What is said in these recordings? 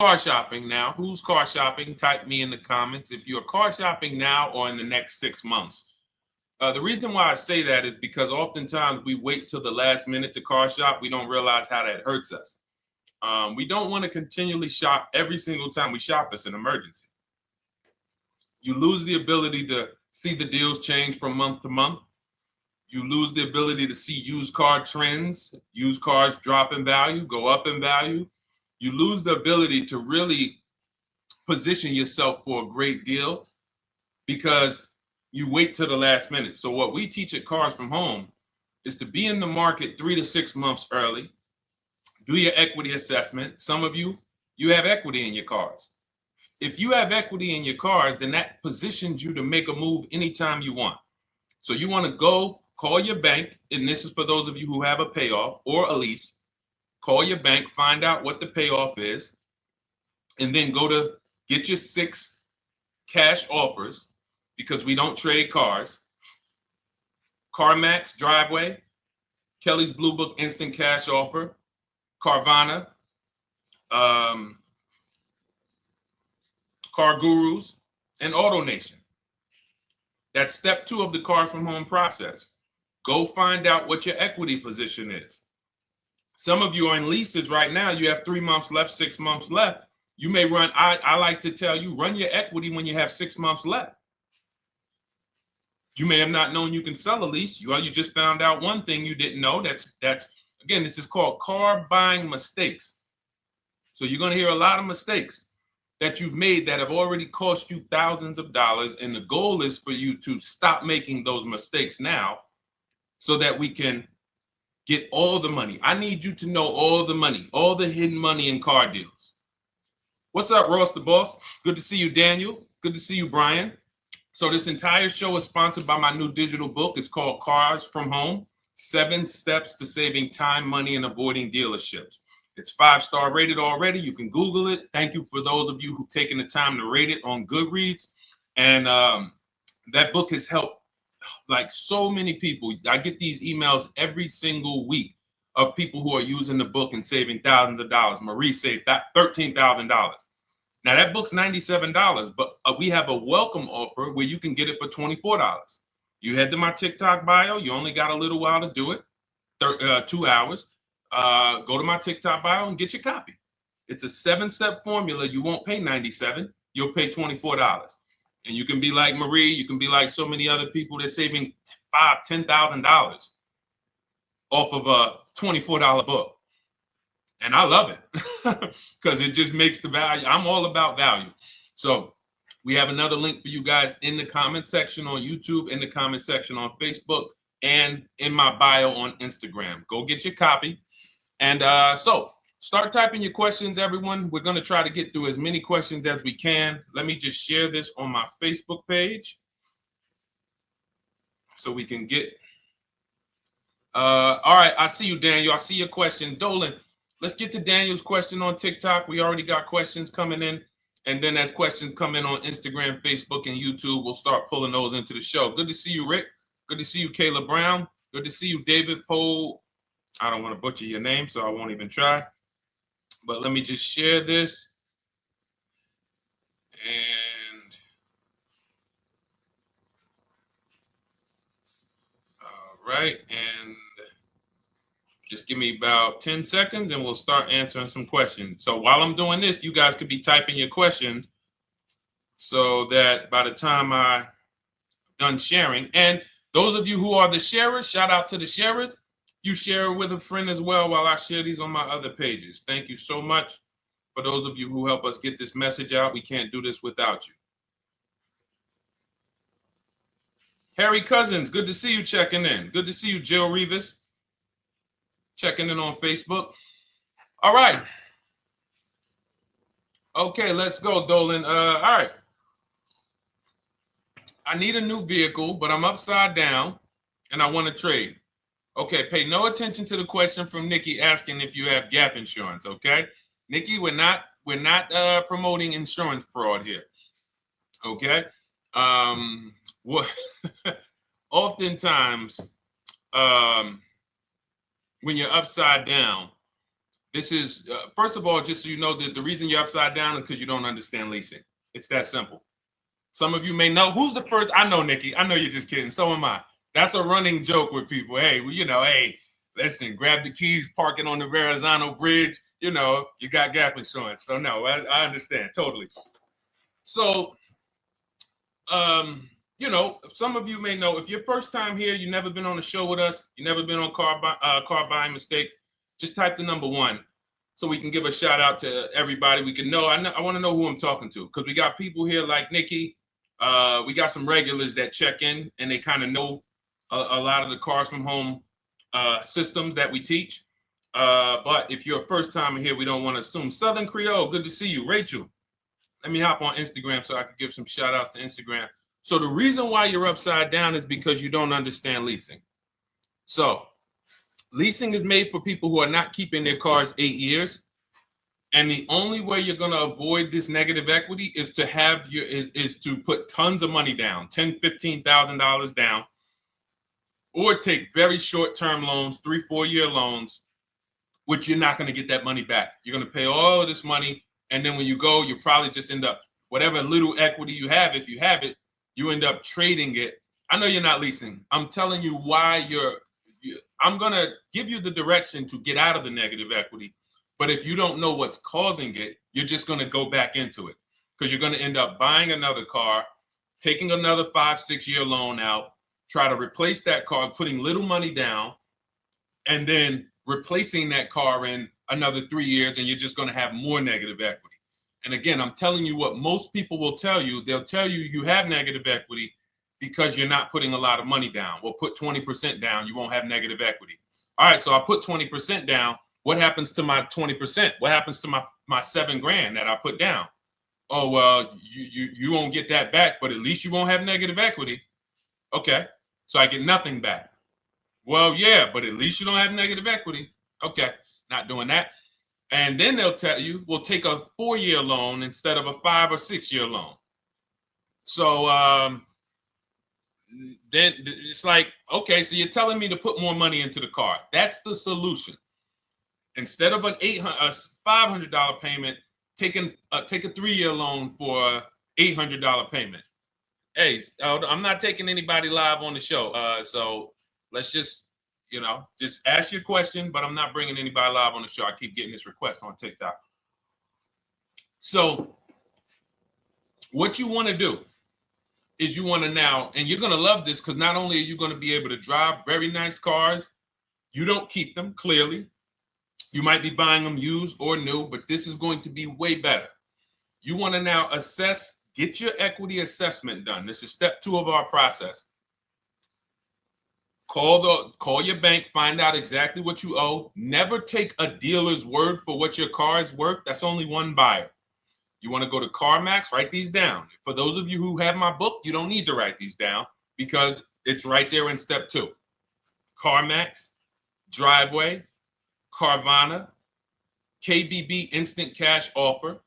car shopping now? Who's car shopping? Type me in the comments if you're car shopping now or in the next 6 months. The reason why I say that is because oftentimes we wait till the last minute to car shop. We don't realize how that hurts us. We don't want to continually shop every single time we shop. It's an emergency. You lose the ability to see the deals change from month to month. You lose the ability to see used car trends, used cars drop in value, go up in value. You lose the ability to really position yourself for a great deal because you wait till the last minute. So what we teach at Cars from Home is to be in the market 3 to 6 months early. Do your equity assessment. Some of you have equity in your cars. If you have equity in your cars, then that positions you to make a move anytime you want. So you want to go call your bank, and this is for those of you who have a payoff or a lease. Call your bank, find out what the payoff is, and then go to get your 6 cash offers, because we don't trade cars. CarMax, Driveway, Kelly's Blue Book Instant Cash Offer, Carvana, Car Gurus, and AutoNation. That's step 2 of the Cars from Home process. Go find out what your equity position is. Some of you are in leases right now. You have 3 months left, 6 months left. You may run, I like to tell you, run your equity when you have 6 months left. You may have not known you can sell a lease. You just found out one thing you didn't know. That's again, this is called car buying mistakes. So you're going to hear a lot of mistakes that you've made that have already cost you thousands of dollars. And the goal is for you to stop making those mistakes now so that we can get all the money. I need you to know all the money, all the hidden money in car deals. What's up, Ross the Boss? Good to see you, Daniel. Good to see you, Brian. So this entire show is sponsored by my new digital book. It's called Cars from Home, 7 Steps to Saving Time, Money, and Avoiding Dealerships. It's 5-star rated already. You can Google it. Thank you for those of you who've taken the time to rate it on Goodreads. And that book has helped like so many people. I get these emails every single week of people who are using the book and saving thousands of dollars. Marie saved $13,000. Now that book's $97, but we have a welcome offer where you can get it for $24. You head to my TikTok bio. You only got a little while to do it, 2 hours. Go to my TikTok bio and get your copy. It's a 7-step formula. You won't pay $97. You'll pay $24. And you can be like Marie. You can be like so many other people. They're saving $5,000, $10,000 off of a $24 book. And I love it because it just makes the value. I'm all about value. So we have another link for you guys in the comment section on YouTube, in the comment section on Facebook, and in my bio on Instagram. Go get your copy. And so start typing your questions, everyone. We're going to try to get through as many questions as we can. Let me just share this on my Facebook page so we can get. All right. I see you, Daniel. I see your question. Dolan, let's get to Daniel's question on TikTok. We already got questions coming in. And then as questions come in on Instagram, Facebook, and YouTube, we'll start pulling those into the show. Good to see you, Rick. Good to see you, Kayla Brown. Good to see you, David Poe. I don't want to butcher your name, so I won't even try. But let me just share this. And all right. And just give me about 10 seconds and we'll start answering some questions. So while I'm doing this, you guys could be typing your questions so that by the time I'm done sharing, and those of you who are the sharers, shout out to the sharers. You share it with a friend as well while I share these on my other pages. Thank you so much for those of you who help us get this message out. We can't do this without you. Harry Cousins, good to see you checking in. Good to see you, Jill Rivas. Checking in on Facebook. All right. Okay, let's go, Dolan. All right. I need a new vehicle, but I'm upside down and I want to trade. Okay, pay no attention to the question from Nikki asking if you have gap insurance, okay? Nikki, we're not promoting insurance fraud here. Okay? What oftentimes when you're upside down, This is, first of all, just so you know, that the reason you're upside down is because you don't understand leasing. It's that simple. Some of you may know who's the first. I know, Nikki. I know you're just kidding. So am I. That's a running joke with people. Hey, well, hey, listen, grab the keys, parking on the Verrazano Bridge. You got gap insurance. So no, I understand totally. So, some of you may know if you're first time here, you've never been on a show with us, you've never been on car buying mistakes. Just type the number 1. So we can give a shout out to everybody. We can know. I want to know who I'm talking to because we got people here like Nikki. We got some regulars that check in and they kind of know a lot of the cars from home systems that we teach. But if you're a first timer here, we don't want to assume. Southern Creole, good to see you. Rachel, let me hop on Instagram so I can give some shout outs to Instagram. So the reason why you're upside down is because you don't understand leasing. So leasing is made for people who are not keeping their cars 8 years. And the only way you're going to avoid this negative equity is to is to put tons of money down, $10,000, $15,000 down, or take very short-term loans, 3-4 year loans, which you're not going to get that money back. You're going to pay all of this money. And then when you go, you probably just end up, whatever little equity you have, if you have it, you end up trading it. I know you're not leasing. I'm telling you why I'm going to give you the direction to get out of the negative equity. But if you don't know what's causing it, you're just going to go back into it because you're going to end up buying another car, taking another 5-6 year loan out, try to replace that car, putting little money down, and then replacing that car in another 3 years, and you're just going to have more negative equity. And again, I'm telling you what most people will tell you. They'll tell you you have negative equity because you're not putting a lot of money down. Well, put 20% down, you won't have negative equity. All right, so I put 20% down. What happens to my 20%? What happens to my $7,000 that I put down? Oh, well, you won't get that back, but at least you won't have negative equity. Okay, so I get nothing back. Well, yeah, but at least you don't have negative equity. Okay, not doing that. And then they'll tell you, we'll take a 4-year loan instead of a 5 or 6 year loan. So then it's like, okay, so you're telling me to put more money into the car. That's the solution. Instead of a $500 payment, take a 3-year loan for a $800 payment. Hey, I'm not taking anybody live on the show. So let's just ask your question, but I'm not bringing anybody live on the show. I keep getting this request on TikTok. So what you want to do is you want to now, and you're going to love this because not only are you going to be able to drive very nice cars, you don't keep them clearly. You might be buying them used or new, but this is going to be way better. You want to now get your equity assessment done. This is step 2 of our process. Call your bank, find out exactly what you owe. Never take a dealer's word for what your car is worth. That's only one buyer. You want to go to CarMax, write these down. For those of you who have my book, you don't need to write these down because it's right there in step 2. CarMax, Driveway, Carvana, KBB Instant Cash Offer,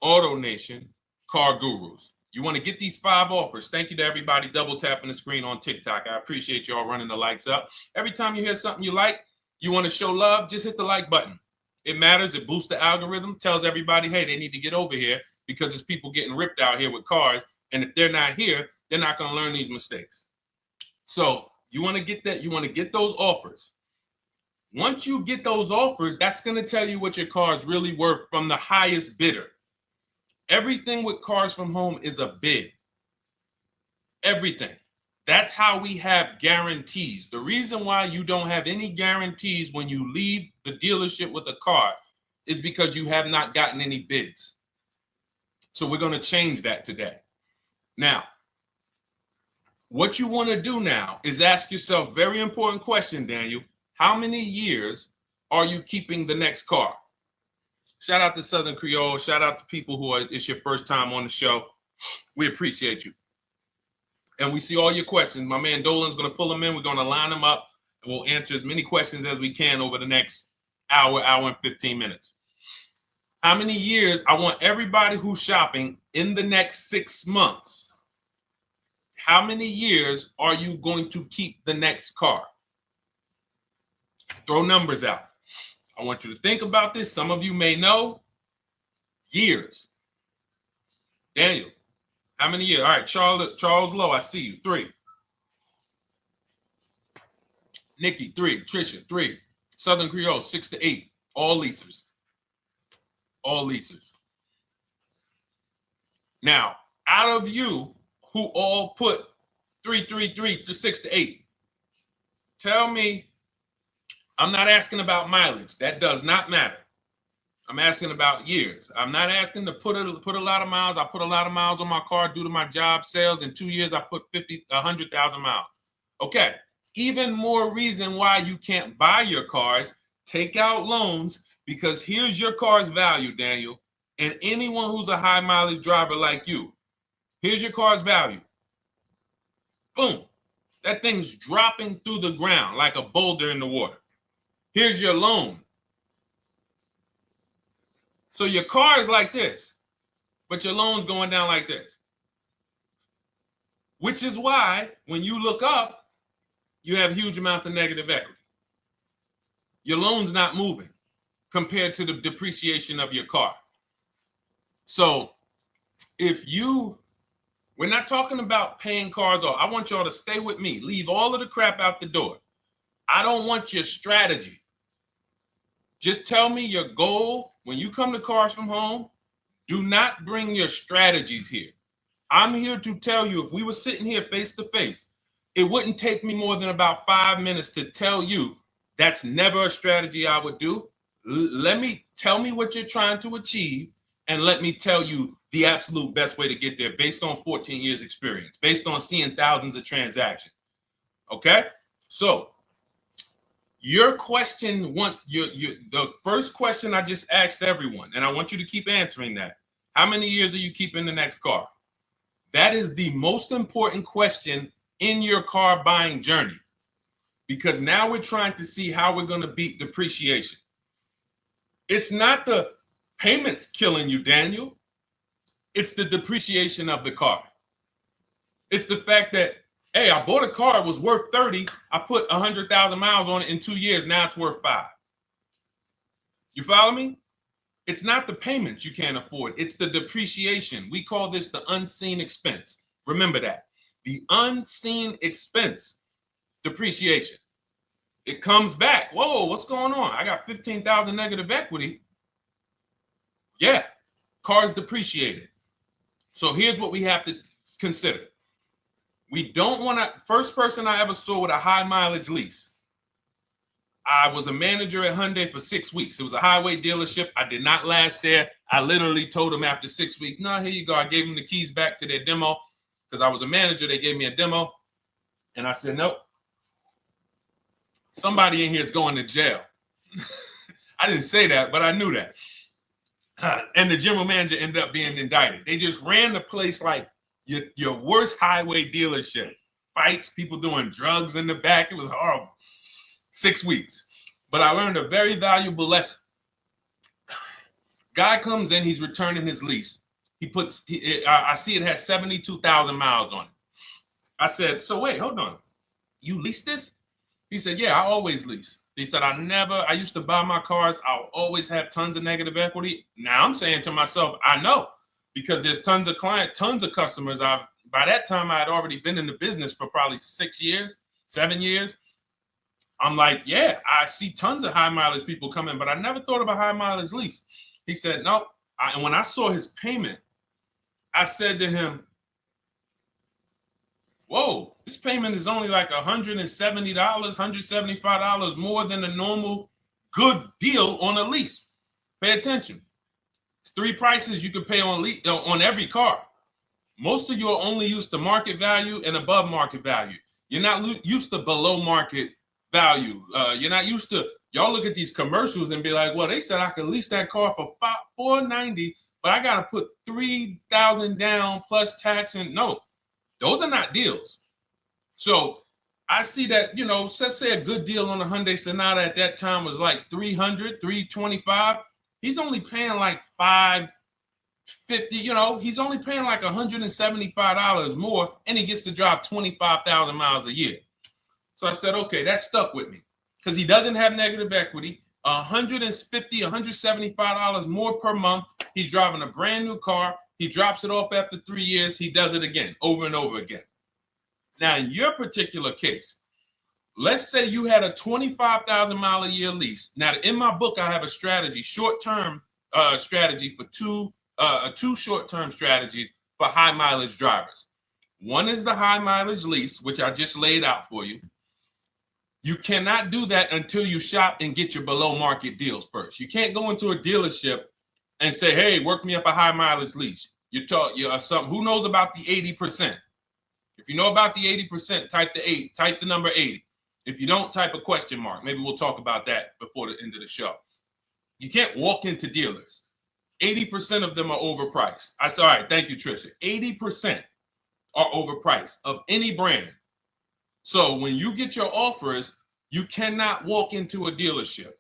AutoNation, Car Gurus. You want to get these 5 offers. Thank you to everybody double tapping the screen on TikTok. I appreciate y'all running the likes up. Every time you hear something you like, you want to show love, just hit the like button. It matters. It boosts the algorithm, tells everybody, hey, they need to get over here because there's people getting ripped out here with cars. And if they're not here, they're not going to learn these mistakes. So you want to get that. You want to get those offers. Once you get those offers, that's going to tell you what your car is really worth from the highest bidder. Everything with Cars from Home is a bid. Everything. That's how we have guarantees. The reason why you don't have any guarantees when you leave the dealership with a car is because you have not gotten any bids. So we're going to change that today. Now, what you want to do now is ask yourself, very important question, Daniel. How many years are you keeping the next car? Shout out to Southern Creole. Shout out to people it's your first time on the show. We appreciate you. And we see all your questions. My man Dolan's going to pull them in. We're going to line them up. And we'll answer as many questions as we can over the next hour and 15 minutes. How many years? I want everybody who's shopping in the next 6 months. How many years are you going to keep the next car? Throw numbers out. I want you to think about this. Some of you may know. Years. Daniel, how many years? All right, Charles Lowe, I see you. 3. Nikki, 3. Trisha, 3. Southern Creole, 6 to 8. All leasers. All leasers. Now, out of you who all put 3 to 6 to 8, tell me, I'm not asking about mileage. That does not matter. I'm asking about years. I'm not asking to put a lot of miles. I put a lot of miles on my car due to my job sales. In 2 years, I put 100,000 miles. Okay. Even more reason why you can't buy your cars. Take out loans, because here's your car's value, Daniel. And anyone who's a high mileage driver like you, here's your car's value. Boom. That thing's dropping through the ground like a boulder in the water. Here's your loan. So your car is like this, but your loan's going down like this. Which is why when you look up, you have huge amounts of negative equity. Your loan's not moving compared to the depreciation of your car. So we're not talking about paying cars off. I want y'all to stay with me. Leave all of the crap out the door. I don't want your strategy. Just tell me your goal. When you come to Cars from Home, do not bring your strategies here. I'm here to tell you, if we were sitting here face to face, it wouldn't take me more than about 5 minutes to tell you that's never a strategy I would do. Tell me what you're trying to achieve, and let me tell you the absolute best way to get there based on 14 years experience, based on seeing thousands of transactions. Okay? So your question, the first question I just asked everyone, and I want you to keep answering that. How many years are you keeping the next car? That is the most important question in your car buying journey, because now we're trying to see how we're going to beat depreciation. It's not the payments killing you, Daniel. It's the depreciation of the car. It's the fact that, hey, I bought a car, it was worth 30. I put 100,000 miles on it in 2 years. Now it's worth 5. You follow me? It's not the payments you can't afford. It's the depreciation. We call this the unseen expense. Remember that. The unseen expense, depreciation. It comes back. Whoa, what's going on? I got 15,000 negative equity. Yeah, car's depreciated. So here's what we have to consider. We don't want to, first person I ever saw with a high mileage lease. I was a manager at Hyundai for 6 weeks. It was a highway dealership. I did not last there. I literally told them after 6 weeks, no, here you go. I gave them the keys back to their demo because I was a manager. They gave me a demo. And I said, nope. Somebody in here is going to jail. I didn't say that, but I knew that. And the general manager ended up being indicted. They just ran the place like your worst highway dealership. Fights, people doing drugs in the back. It was horrible. 6 weeks. But I learned a very valuable lesson. Guy comes in, he's returning his lease. I see it has 72,000 miles on it. I said, so wait, hold on. You leased this? He said, yeah, I always lease. He said, I used to buy my cars. I'll always have tons of negative equity. Now I'm saying to myself, I know, because there's tons of clients, tons of customers. By that time, I had already been in the business for probably 6 years, 7 years. I'm like, yeah, I see tons of high mileage people coming, but I never thought of a high mileage lease. He said, no. And when I saw his payment, I said to him, whoa, this payment is only like $170, $175 more than a normal good deal on a lease. Pay attention. It's 3 prices you can pay on every car. Most of you are only used to market value and above market value. You're not used to below market value. You're not used to, y'all look at these commercials and be like, well, they said I could lease that car for $490, but I got to put $3,000 down plus tax. And no, those are not deals. So I see that, let's say a good deal on a Hyundai Sonata at that time was like $300, $325. He's only paying like $550, he's only paying like $175 more, and he gets to drive 25,000 miles a year. So I said, okay, that stuck with me because he doesn't have negative equity. $150, $175 more per month. He's driving a brand new car. He drops it off after 3 years. He does it again, over and over again. Now, in your particular case, let's say you had a 25,000 mile a year lease. Now, in my book, I have a strategy, short-term strategy for two short-term strategies for high mileage drivers. One is the high mileage lease, which I just laid out for you. You cannot do that until you shop and get your below market deals first. You can't go into a dealership and say, hey, work me up a high mileage lease. You something. Who knows about the 80%? If you know about the 80%, type the number 80. If you don't, type a question mark. Maybe we'll talk about that before the end of the show. You can't walk into dealers. 80% of them are overpriced. I said, all right, thank you, Trisha. 80% are overpriced of any brand. So when you get your offers, you cannot walk into a dealership.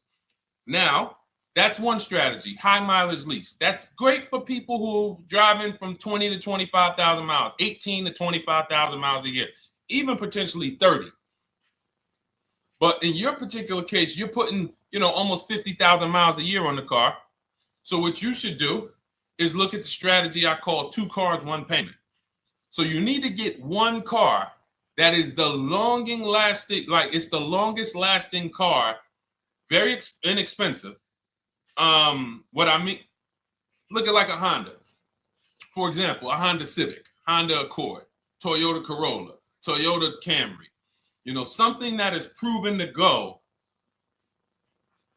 Now, that's one strategy, high mileage lease. That's great for people who are driving from 20 to 25,000 miles, 18 to 25,000 miles a year, even potentially 30. But in your particular case, you're putting, almost 50,000 miles a year on the car. So what you should do is look at the strategy I call 2 cars, 1 payment. So you need to get one car that is the longest lasting car, very inexpensive. What I mean, look at like a Honda. For example, a Honda Civic, Honda Accord, Toyota Corolla, Toyota Camry. Something that is proven to go.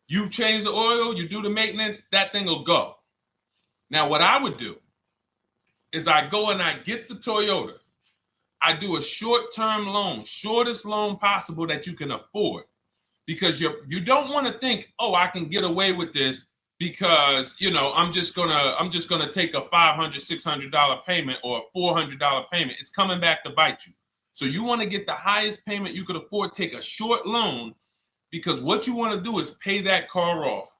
You change the oil, you do the maintenance, that thing will go. Now, what I would do is I go and I get the Toyota. I do a short-term loan, shortest loan possible that you can afford, because you don't want to think, oh, I can get away with this because I'm just gonna take a $500, $600 payment or a $400 payment. It's coming back to bite you. So you want to get the highest payment you could afford, take a short loan, because what you want to do is pay that car off,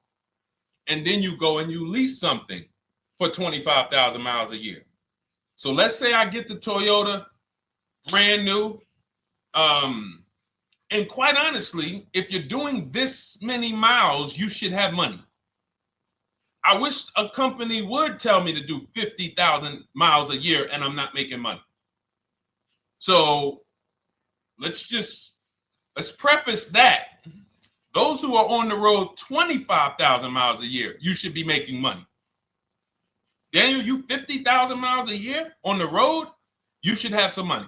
and then you go and you lease something for 25,000 miles a year. So let's say I get the Toyota brand new. And quite honestly, if you're doing this many miles, you should have money. I wish a company would tell me to do 50,000 miles a year and I'm not making money. So let's preface that. Those who are on the road 25,000 miles a year, you should be making money. Daniel, you 50,000 miles a year on the road, you should have some money.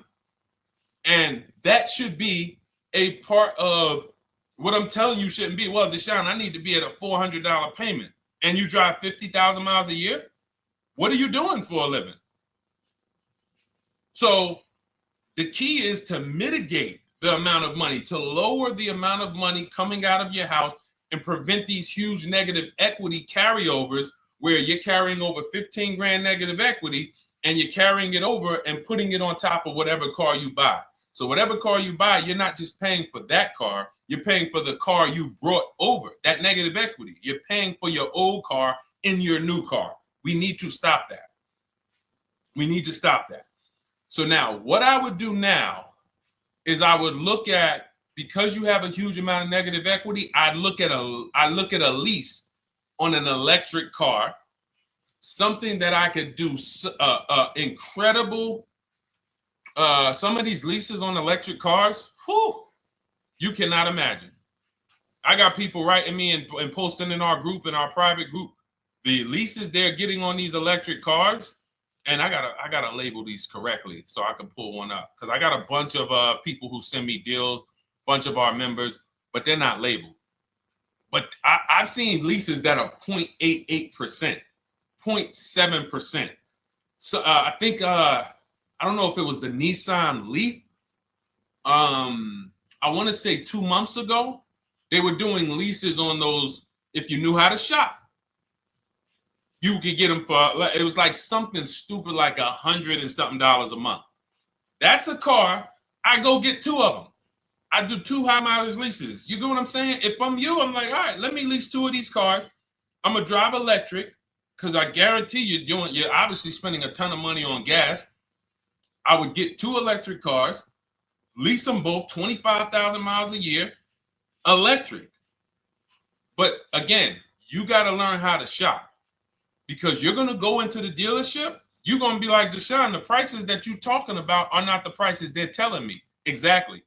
And that should be a part of what I'm telling you shouldn't be. Well, Deshone, I need to be at a $400 payment. And you drive 50,000 miles a year? What are you doing for a living? So the key is to mitigate the amount of money, to lower the amount of money coming out of your house and prevent these huge negative equity carryovers where you're carrying over 15 grand negative equity and you're carrying it over and putting it on top of whatever car you buy. So whatever car you buy, you're not just paying for that car, you're paying for the car you brought over, that negative equity. You're paying for your old car in your new car. We need to stop that. We need to stop that. So now what I would do now is I would look at, because you have a huge amount of negative equity, I look at a lease on an electric car, something that I could do incredible. Some of these leases on electric cars, you cannot imagine. I got people writing me and posting in our group, in our private group, the leases they're getting on these electric cars. And I gotta label these correctly so I can pull one up, because I got a bunch of people who send me deals, bunch of our members, but they're not labeled. But I've seen leases that are 0.88%, 0.7%. So I think I don't know if it was the Nissan Leaf. I want to say 2 months ago, they were doing leases on those. If you knew how to shop, you could get them for, it was like something stupid like $100 and something a month. That's a car. I go get 2 of them. I do 2 high mileage leases. You get what I'm saying? If I'm you, I'm like, all right, let me lease 2 of these cars. I'm gonna drive electric, because I guarantee you're obviously spending a ton of money on gas. I would get 2 electric cars, lease them both 25,000 miles a year, electric. But again, you got to learn how to shop, because you're going to go into the dealership. You're going to be like, Deshone, the prices that you're talking about are not the prices they're telling me. Exactly.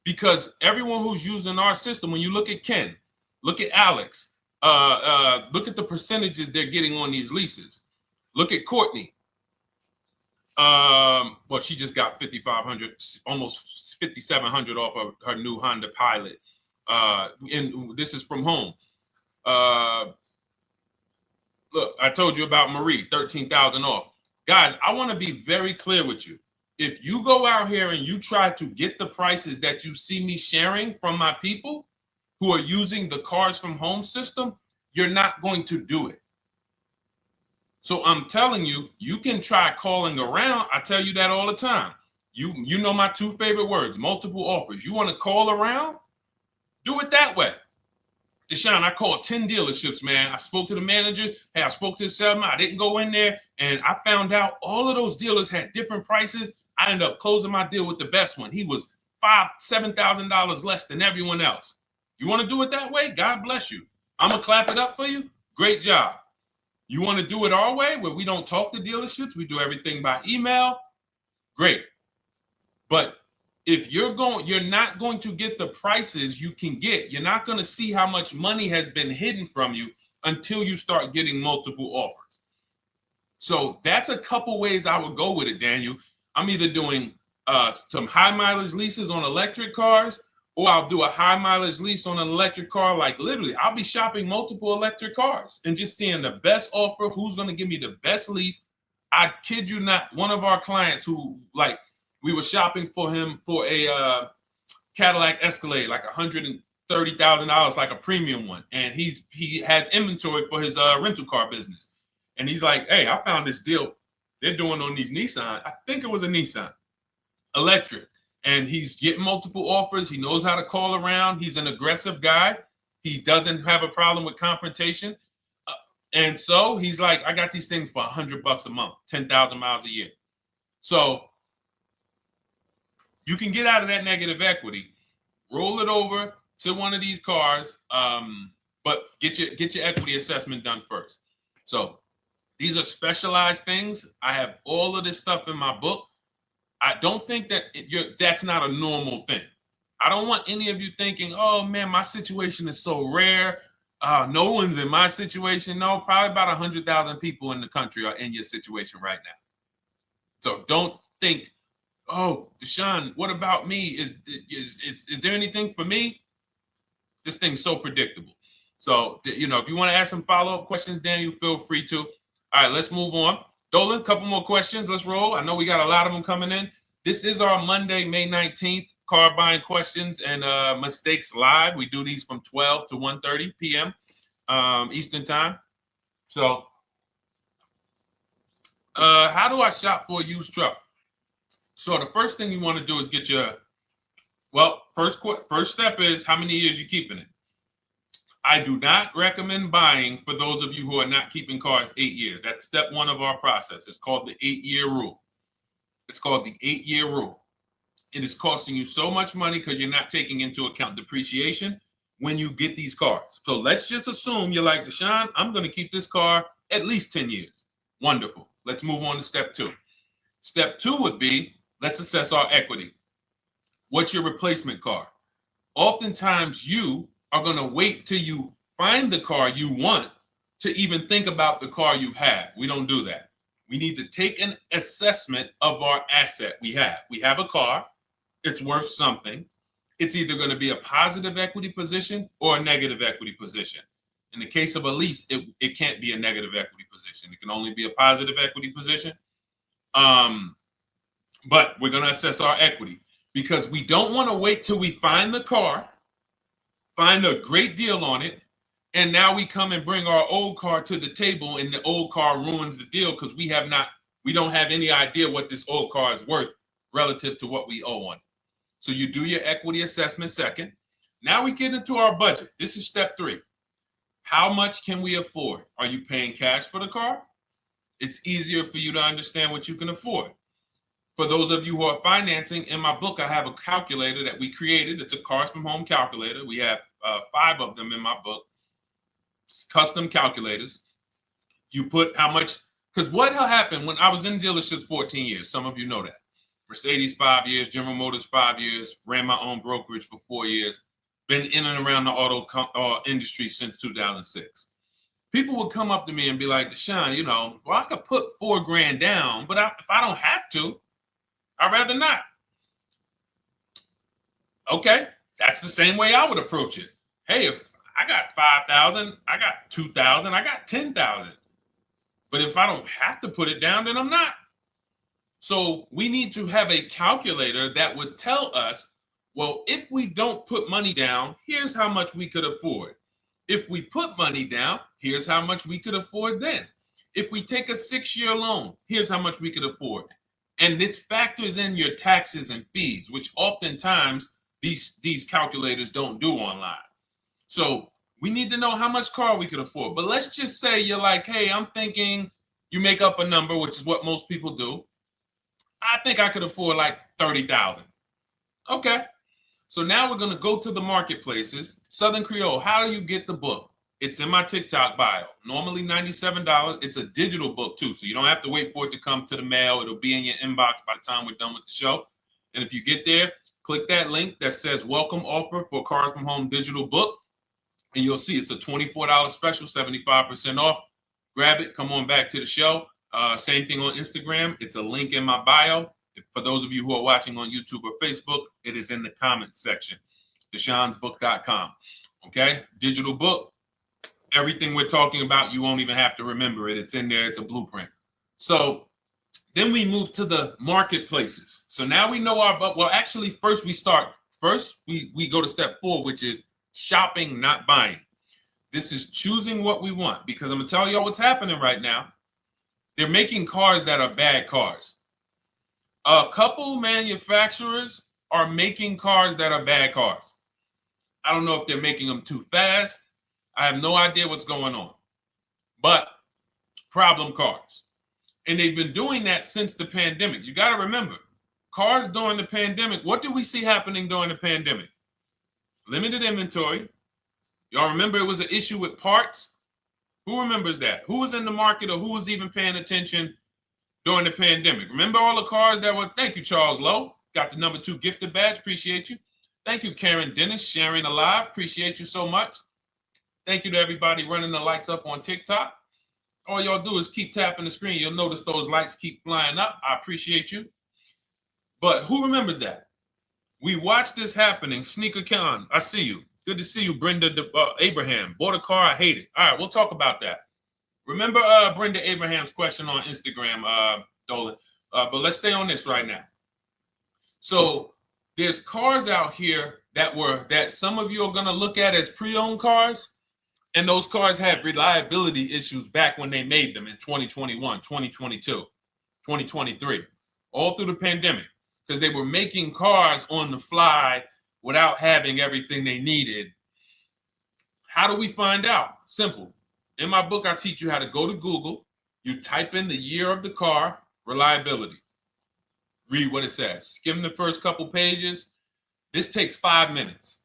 Because everyone who's using our system, when you look at Ken, look at Alex, look at the percentages they're getting on these leases. Look at Courtney. Well, she just got 5,500, almost 5,700 off of her new Honda Pilot. And this is from home. Look, I told you about Marie, 13,000 off. Guys, I want to be very clear with you. If you go out here and you try to get the prices that you see me sharing from my people who are using the Cars from Home system, you're not going to do it. So I'm telling you, you can try calling around. I tell you that all the time. You know my two favorite words, multiple offers. You want to call around? Do it that way. Deshone, I called 10 dealerships, man. I spoke to the manager. Hey, I spoke to the salesman. I didn't go in there, and I found out all of those dealers had different prices. I ended up closing my deal with the best one. He was $7,000 less than everyone else. You want to do it that way? God bless you. I'm going to clap it up for you. Great job. You want to do it our way, where we don't talk to dealerships? We do everything by email? Great. But if you're not going to get the prices you can get. You're not going to see how much money has been hidden from you until you start getting multiple offers. So that's a couple ways I would go with it, Daniel. I'm either doing some high mileage leases on electric cars, or I'll do a high mileage lease on an electric car. Like literally, I'll be shopping multiple electric cars and just seeing the best offer, who's going to give me the best lease. I kid you not, one of our clients who, like, we were shopping for him for a Cadillac Escalade, like $130,000, like a premium one. And he has inventory for his rental car business. And he's like, hey, I found this deal they're doing on these Nissan. I think it was a Nissan electric. And he's getting multiple offers. He knows how to call around. He's an aggressive guy. He doesn't have a problem with confrontation. And so he's like, I got these things for $100 a month, 10,000 miles a year. So you can get out of that negative equity, roll it over to one of these cars, but get your equity assessment done first. So these are specialized things. I have all of this stuff in my book. I don't think that that's not a normal thing. I don't want any of you thinking, oh man, my situation is so rare. No one's in my situation. No, probably about 100,000 people in the country are in your situation right now. So don't think, oh, Deshone, what about me? Is there anything for me? This thing's so predictable. So, if you want to ask some follow-up questions, Daniel, feel free to. All right, let's move on. Dolan, a couple more questions. Let's roll. I know we got a lot of them coming in. This is our Monday, May 19th, car buying questions and mistakes live. We do these from 12 to 1:30 p.m. Eastern time. So, how do I shop for a used truck? So the first thing you want to do is get your, first step is how many years you keeping it. I do not recommend buying for those of you who are not keeping cars 8 years. That's step one of our process. It's called the 8-year rule. It's called the 8-year rule. It is costing you so much money because you're not taking into account depreciation when you get these cars. So let's just assume you're like, Deshone, I'm going to keep this car at least 10 years. Wonderful. Let's move on to step two. Step two would be, let's assess our equity. What's your replacement car? Oftentimes you are going to wait till you find the car you want to even think about the car you have. We don't do that. We need to take an assessment of our asset we have. We have a car. It's worth something. It's either going to be a positive equity position or a negative equity position. In the case of a lease, it can't be a negative equity position. It can only be a positive equity position. But we're going to assess our equity because we don't want to wait till we find the car, find a great deal on it, and now we come and bring our old car to the table and the old car ruins the deal because we don't have any idea what this old car is worth relative to what we owe on it. So you do your equity assessment second. Now we get into our budget. This is step three. How much can we afford? Are you paying cash for the car? It's easier for you to understand what you can afford. For those of you who are financing, in my book, I have a calculator that we created. It's a Cars from Home calculator. We have 5 of them in my book, custom calculators. You put how much, because what happened when I was in dealerships 14 years, some of you know that. Mercedes 5 years, General Motors 5 years, ran my own brokerage for 4 years, been in and around the auto industry since 2006. People would come up to me and be like, Deshone, well, I could put $4,000 down, but if I don't have to, I'd rather not. Okay, that's the same way I would approach it. Hey, if I got 5,000, I got 2,000, I got 10,000. But if I don't have to put it down, then I'm not. So we need to have a calculator that would tell us, well, if we don't put money down, here's how much we could afford. If we put money down, here's how much we could afford then. If we take a 6-year loan, here's how much we could afford. And this factors in your taxes and fees, which oftentimes these calculators don't do online. So we need to know how much car we could afford. But let's just say you're like, hey, I'm thinking, you make up a number, which is what most people do. I think I could afford like 30,000. Okay. So now we're going to go to the marketplaces. Southern Creole, how do you get the book? It's in my TikTok bio. Normally $97. It's a digital book too, so you don't have to wait for it to come to the mail. It'll be in your inbox by the time we're done with the show. And if you get there, click that link that says welcome offer for Cars from Home digital book. And you'll see it's a $24 special, 75% off. Grab it. Come on back to the show. Same thing on Instagram. It's a link in my bio. For those of you who are watching on YouTube or Facebook, it is in the comments section, deshonesbook.com. Okay, digital book. Everything we're talking about, you won't even have to remember it. It's in there. It's a blueprint. So then we move to the marketplaces. So now we know well, actually, first we go to step 4, which is shopping, not buying. This is choosing what we want, because I'm going to tell y'all what's happening right now. They're making cars that are bad cars. A couple manufacturers are making cars that are bad cars. I don't know if they're making them too fast. I have no idea what's going on. But problem cars. And they've been doing that since the pandemic. You got to remember, cars during the pandemic, what did we see happening during the pandemic? Limited inventory. Y'all remember it was an issue with parts? Who remembers that? Who was in the market, or who was even paying attention during the pandemic? Remember all the cars that were, thank you, Charles Lowe. Got the number 2 gifted badge. Appreciate you. Thank you, Karen Dennis, sharing alive. Appreciate you so much. Thank you to everybody running the likes up on TikTok. All y'all do is keep tapping the screen. You'll notice those likes keep flying up. I appreciate you. But who remembers that? We watched this happening. Sneaker Con, I see you. Good to see you, Brenda Abraham. Bought a car, I hate it. All right, we'll talk about that. Remember Brenda Abraham's question on Instagram, Dolan. But let's stay on this right now. So there's cars out here that some of you are going to look at as pre-owned cars. And those cars had reliability issues back when they made them in 2021, 2022, 2023, all through the pandemic, because they were making cars on the fly without having everything they needed. How do we find out? Simple. In my book, I teach you how to go to Google. You type in the year of the car, reliability. Read what it says. Skim the first couple pages. This takes 5 minutes,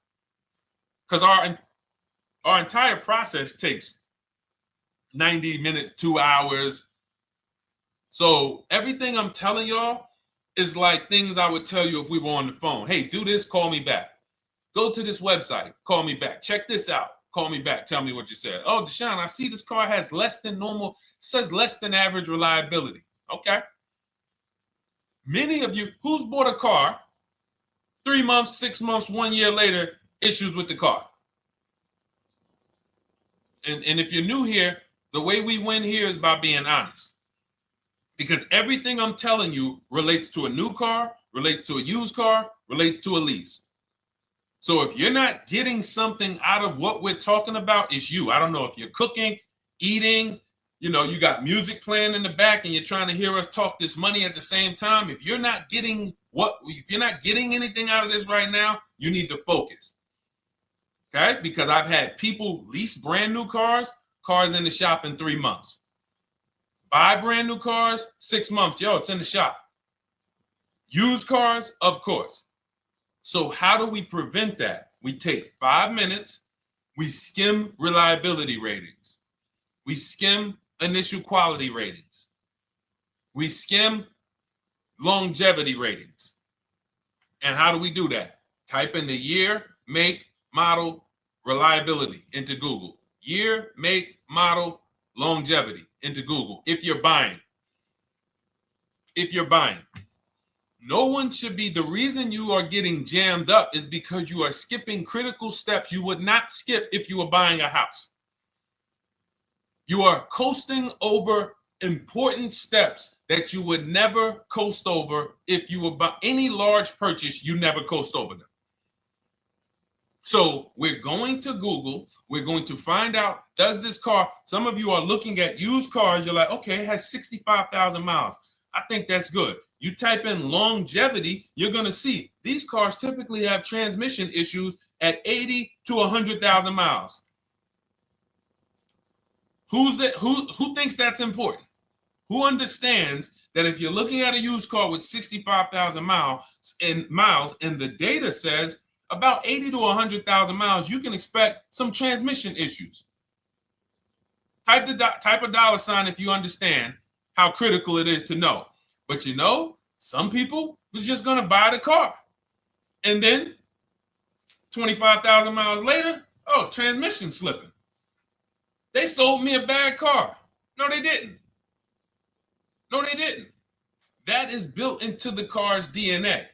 because our entire process takes 90 minutes, 2 hours. So everything I'm telling y'all is like things I would tell you if we were on the phone. Hey, do this, call me back. Go to this website, call me back. Check this out, call me back. Tell me what you said. Oh, Deshone, I see this car has less than normal, says less than average reliability. Okay. Many of you, who's bought a car 3 months, 6 months, 1 year later, issues with the car? And if you're new here, the way we win here is by being honest. Because everything I'm telling you relates to a new car, relates to a used car, relates to a lease. So if you're not getting something out of what we're talking about, it's you. I don't know if you're cooking, eating, you got music playing in the back and you're trying to hear us talk this money at the same time. If you're not getting anything out of this right now, you need to focus. Okay, because I've had people lease brand new cars in the shop in 3 months. Buy brand new cars, 6 months. Yo, it's in the shop. Used cars, of course. So how do we prevent that? We take 5 minutes We skim reliability ratings. We skim initial quality ratings. We skim longevity ratings. And how do we do that? Type in the year, make, model, reliability into Google. Year, make, model, longevity into Google. If you're buying. No one should be, the reason you are getting jammed up is because you are skipping critical steps you would not skip if you were buying a house. You are coasting over important steps that you would never coast over if you were buying any large purchase. You never coast over them. So we're going to Google. We're going to find out, does this car, some of you are looking at used cars. You're like, okay, it has 65,000 miles. I think that's good. You type in longevity, you're going to see these cars typically have transmission issues at 80 to 100,000 miles. Who thinks that's important? Who understands that if you're looking at a used car with 65,000 miles and the data says about 80 to 100,000 miles, you can expect some transmission issues. Type a dollar sign if you understand how critical it is to know. But you know, some people was just going to buy the car. And then 25,000 miles later, oh, transmission slipping. They sold me a bad car. No, they didn't. That is built into the car's DNA.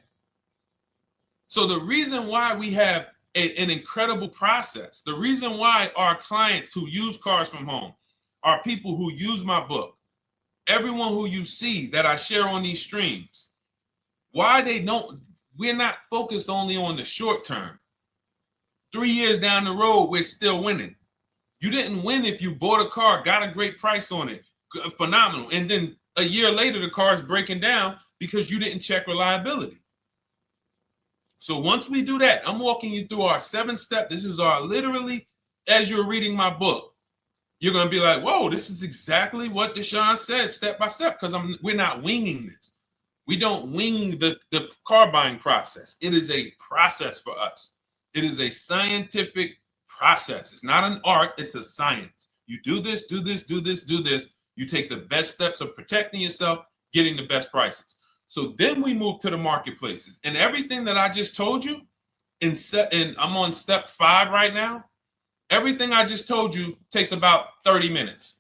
So the reason why we have an incredible process, the reason why our clients who use cars from home are people who use my book, everyone who you see that I share on these streams, we're not focused only on the short term. 3 years down the road, we're still winning. You didn't win if you bought a car, got a great price on it, phenomenal. And then a year later, the car is breaking down because you didn't check reliability. So once we do that, I'm walking you through our 7-step. This is our literally, as you're reading my book, you're going to be like, whoa, this is exactly what Deshone said, step by step, because we're not winging this. We don't wing the car buying process. It is a process for us. It is a scientific process. It's not an art, it's a science. You do this, do this, do this, do this. You take the best steps of protecting yourself, getting the best prices. So then we move to the marketplaces. And everything that I just told you, and I'm on step 5 right now, everything I just told you takes about 30 minutes.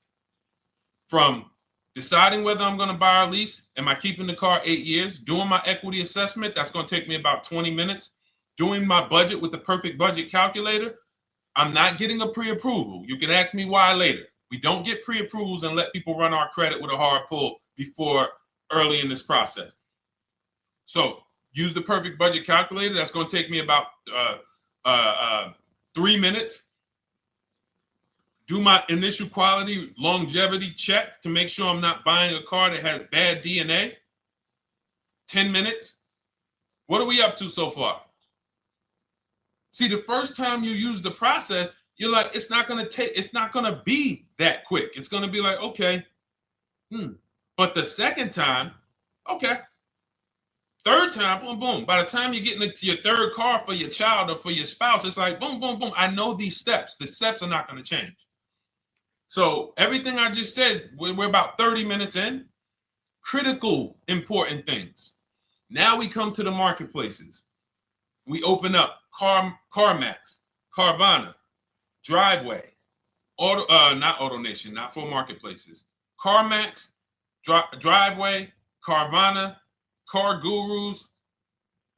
From deciding whether I'm going to buy or lease, am I keeping the car 8 years, doing my equity assessment, that's going to take me about 20 minutes, doing my budget with the perfect budget calculator. I'm not getting a pre-approval. You can ask me why later. We don't get pre-approvals and let people run our credit with a hard pull before early in this process. So use the perfect budget calculator. That's going to take me about 3 minutes. Do my initial quality longevity check to make sure I'm not buying a car that has bad DNA. 10 minutes. What are we up to so far? See, the first time you use the process, you're like, it's not going to be that quick. It's going to be like, okay. But the second time, okay. Third time, boom, boom. By the time you're getting into your third car for your child or for your spouse, it's like, boom, boom, boom. I know these steps. The steps are not going to change. So everything I just said, we're about 30 minutes in. Critical, important things. Now we come to the marketplaces. We open up CarMax, Carvana, Driveway, not AutoNation, not for marketplaces. CarMax, Driveway, Carvana, Car Gurus.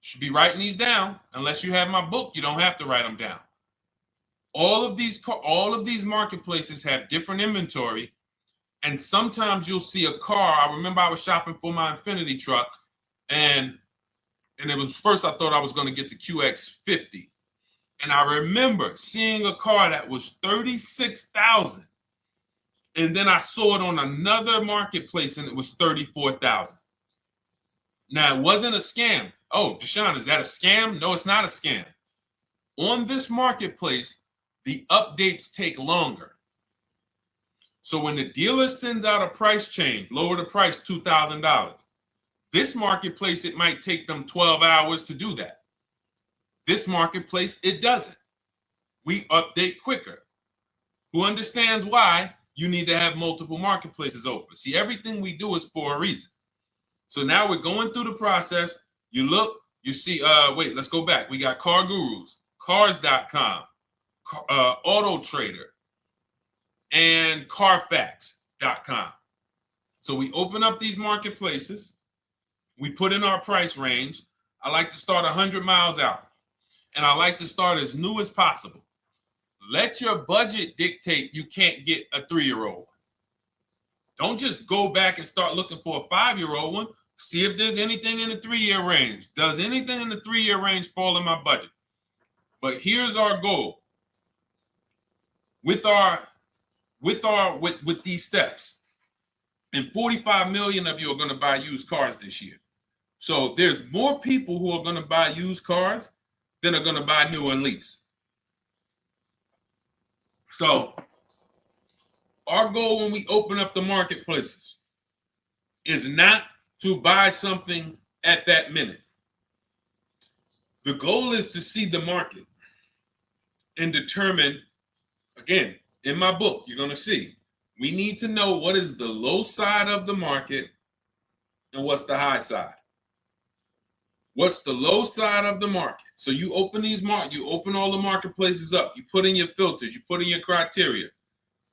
Should be writing these down. Unless you have my book, you don't have to write them down. All of these marketplaces have different inventory, and sometimes you'll see a car. I remember I was shopping for my Infinity truck, and it was first I thought I was going to get the QX50, and I remember seeing a car that was $36,000, and then I saw it on another marketplace, and it was $34,000. Now it wasn't a scam. Oh, Deshone, is that a scam? No, it's not a scam. On this marketplace, the updates take longer. So when the dealer sends out a price change, lower the price $2,000. This marketplace, it might take them 12 hours to do that. This marketplace, it doesn't. we update quicker. Who understands why you need to have multiple marketplaces open? See, everything we do is for a reason. So now we're going through the process. You look, you see, wait, let's go back. We got Car Gurus, Cars.com, Auto Trader, and Carfax.com. So we open up these marketplaces. We put in our price range. I like to start 100 miles out, and I like to start as new as possible. Let your budget dictate you can't get a 3-year-old. Don't just go back and start looking for a 5-year-old one. See if there's anything in the 3-year range. Does anything in the 3-year range fall in my budget? But here's our goal. With these steps, and 45 million of you are going to buy used cars this year. So there's more people who are going to buy used cars than are going to buy new and lease. So our goal when we open up the marketplaces is not to buy something at that minute. The goal is to see the market and determine, again, in my book, you're going to see, we need to know what is the low side of the market and what's the high side. What's the low side of the market? So you open you open all the marketplaces up. You put in your filters. You put in your criteria.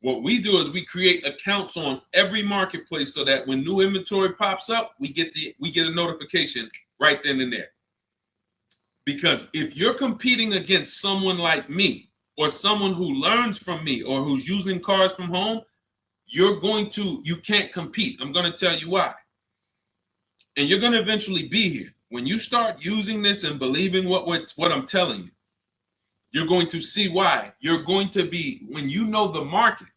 What we do is we create accounts on every marketplace so that when new inventory pops up, we get a notification right then and there. Because if you're competing against someone like me or someone who learns from me or who's using cars from home, you can't compete. I'm going to tell you why. And you're going to eventually be here. When you start using this and believing what I'm telling you, you're going to see why. You're going to be, when you know the market,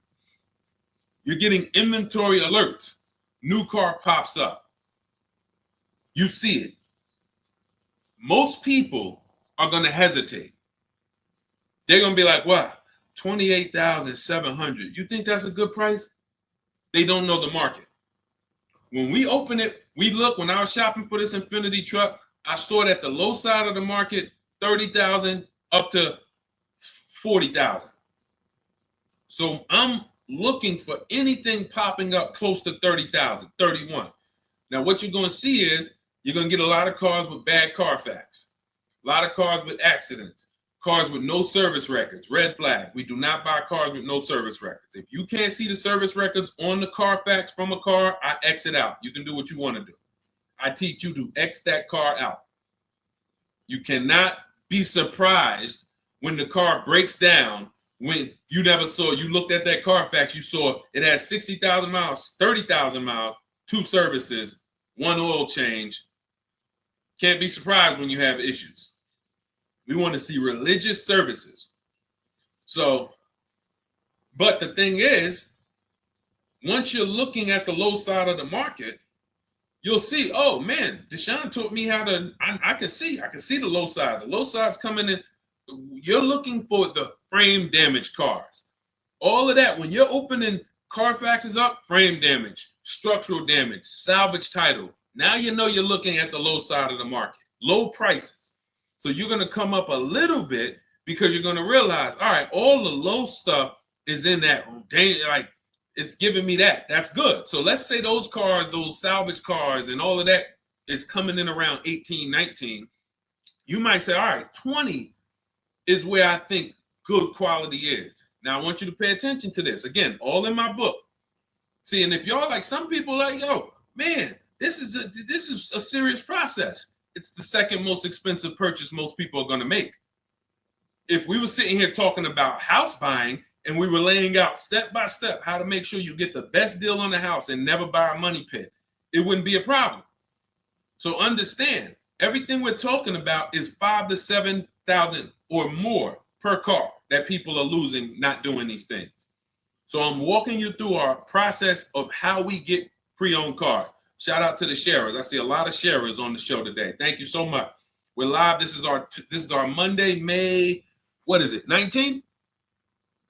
you're getting inventory alerts. New car pops up. You see it. Most people are going to hesitate. They're going to be like, wow, $28,700. You think that's a good price? They don't know the market. When we open it, we look, when I was shopping for this Infiniti truck, I saw it at the low side of the market, $30,000 up to $40,000. So I'm looking for anything popping up close to $30,000, $31,000. Now what you're going to see is you're going to get a lot of cars with bad Carfax, a lot of cars with accidents, cars with no service records, red flag. We do not buy cars with no service records. If you can't see the service records on the Carfax from a car, I exit out. You can do what you want to do. I teach you to X that car out. You cannot be surprised when the car breaks down when you looked at that Carfax, you saw it has 60,000 miles, 30,000 miles, 2 services, 1 oil change. Can't be surprised when you have issues. We want to see religious services. So, but the thing is, once you're looking at the low side of the market, you'll see, oh man, Deshone taught me how to, I can see the low side. The low side's coming in. You're looking for the frame damage cars. All of that, when you're opening Carfaxes up, frame damage, structural damage, salvage title. Now you know you're looking at the low side of the market, low prices. So you're going to come up a little bit because you're going to realize, all right, all the low stuff is in that, like, it's giving me that. That's good. So let's say those cars, those salvage cars and all of that is coming in around 18, 19. You might say, all right, 20 is where I think good quality is. Now I want you to pay attention to this. Again, all in my book. See, and if y'all like, some people like, yo, man, this is a serious process. It's the second most expensive purchase most people are going to make. If we were sitting here talking about house buying and we were laying out step by step how to make sure you get the best deal on the house and never buy a money pit, it wouldn't be a problem. So understand, everything we're talking about is 5,000 to 7,000 or more per car that people are losing not doing these things. So I'm walking you through our process of how we get pre-owned cars. Shout out to the sharers. I see a lot of sharers on the show today. Thank you so much. We're live. This is our Monday, May, what is it, 19th?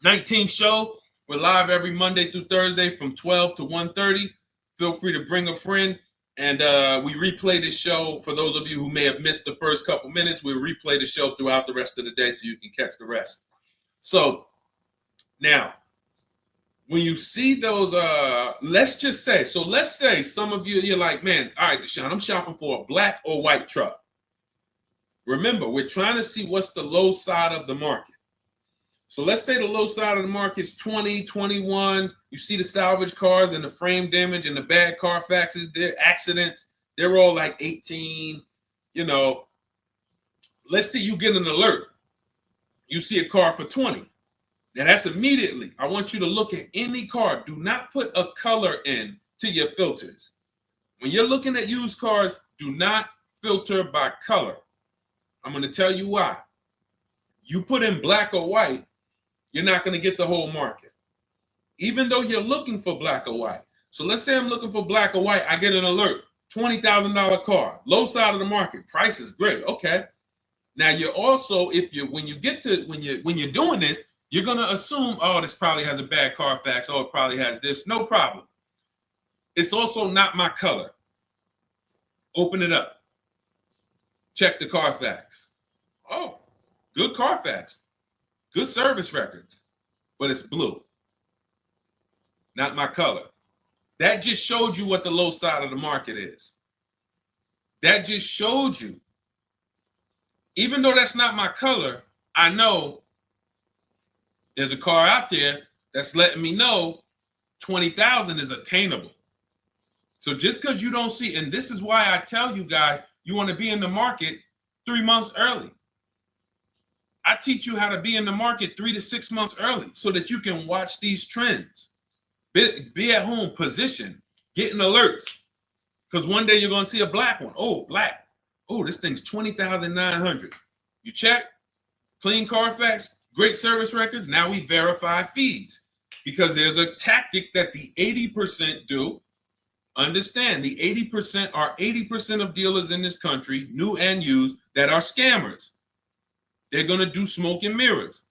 19th show. We're live every Monday through Thursday from 12 to 1:30. Feel free to bring a friend. And we replay this show. For those of you who may have missed the first couple minutes, we'll replay the show throughout the rest of the day so you can catch the rest. So now, when you see those, let's say some of you, you're like, man, all right, Deshone, I'm shopping for a black or white truck. Remember, we're trying to see what's the low side of the market. So let's say the low side of the market is 20, 21. You see the salvage cars and the frame damage and the bad Carfaxes, their accidents, they're all like 18. You know, let's say you get an alert. You see a car for 20. Now that's immediately. I want you to look at any car. Do not put a color in to your filters. When you're looking at used cars, do not filter by color. I'm going to tell you why. You put in black or white, you're not going to get the whole market, even though you're looking for black or white. So let's say I'm looking for black or white. I get an alert, $20,000 car, low side of the market, price is great. Okay. Now you're also, when you're doing this, you're going to assume, oh, this probably has a bad Carfax. Oh, it probably has this. No problem. It's also not my color. Open it up. Check the Carfax. Oh, good Carfax. Good service records. But it's blue. Not my color. That just showed you what the low side of the market is. That just showed you. Even though that's not my color, I know there's a car out there that's letting me know 20,000 is attainable. So just because you don't see, and this is why I tell you guys, you want to be in the market 3 months early. I teach you how to be in the market 3 to 6 months early so that you can watch these trends. Be at home, position, getting alerts. Because one day you're going to see a black one. Oh, black. Oh, this thing's 20,900. You check, clean Carfax, great service records. Now we verify fees because there's a tactic that the 80% do. Understand, the 80% are 80% of dealers in this country, new and used, that are scammers. They're going to do smoke and mirrors.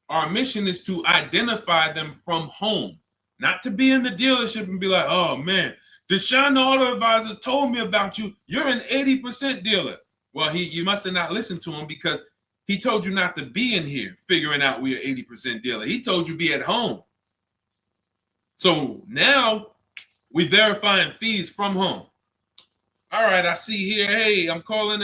Our mission is to identify them from home, not to be in the dealership and be like, oh man, Deshone the Auto Advisor told me about you. You're an 80% dealer. Well, you must have not listened to him because he told you not to be in here figuring out we're 80% dealer. He told you be at home. So now we verifying fees from home. All right, I see here, hey, I'm calling,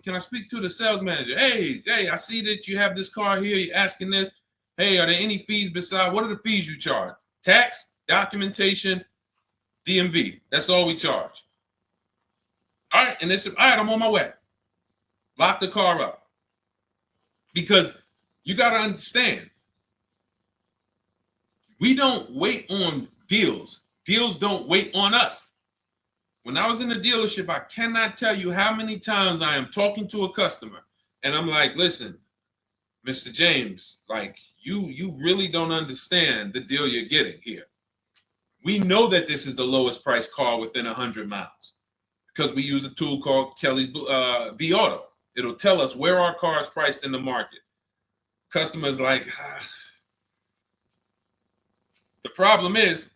can I speak to the sales manager? Hey, I see that you have this car here, you're asking this. Hey, are there any fees besides, what are the fees you charge? Tax, documentation, DMV, that's all we charge. All right, and all right, I'm on my way. Lock the car up. Because you got to understand, we don't wait on deals. Deals don't wait on us. When I was in the dealership, I cannot tell you how many times I am talking to a customer and I'm like, listen, Mr. James, like you really don't understand the deal you're getting here. We know that this is the lowest price car within 100 miles because we use a tool called Kelly's V Auto. It'll tell us where our car is priced in the market. Customers like, The problem is,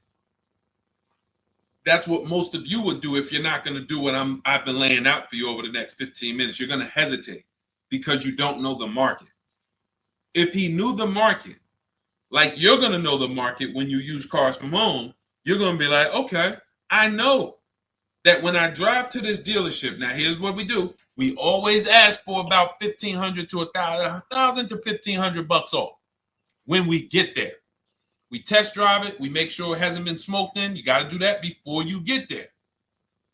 that's what most of you would do if you're not going to do what I've been laying out for you over the next 15 minutes. You're going to hesitate because you don't know the market. If he knew the market, like you're going to know the market when you use cars from home, you're going to be like, okay, I know that when I drive to this dealership, now here's what we do. We always ask for about $1,500 to $1,000 to $1,500 off when we get there. We test drive it. We make sure it hasn't been smoked in. You got to do that before you get there.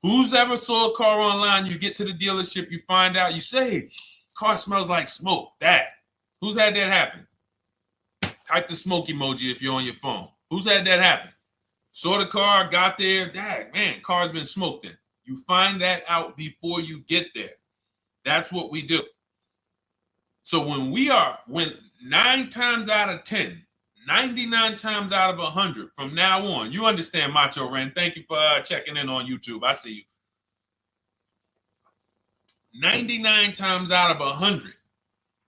Who's ever saw a car online? You get to the dealership, you find out, you say, car smells like smoke. Who's had that happen? Type the smoke emoji if you're on your phone. Who's had that happen? Saw the car, got there, man, car's been smoked in. You find that out before you get there. That's what we do. So when 9 times out of 10, 99 times out of 100 from now on, you understand, Macho Ren. Thank you for checking in on YouTube. I see you. 99 times out of 100,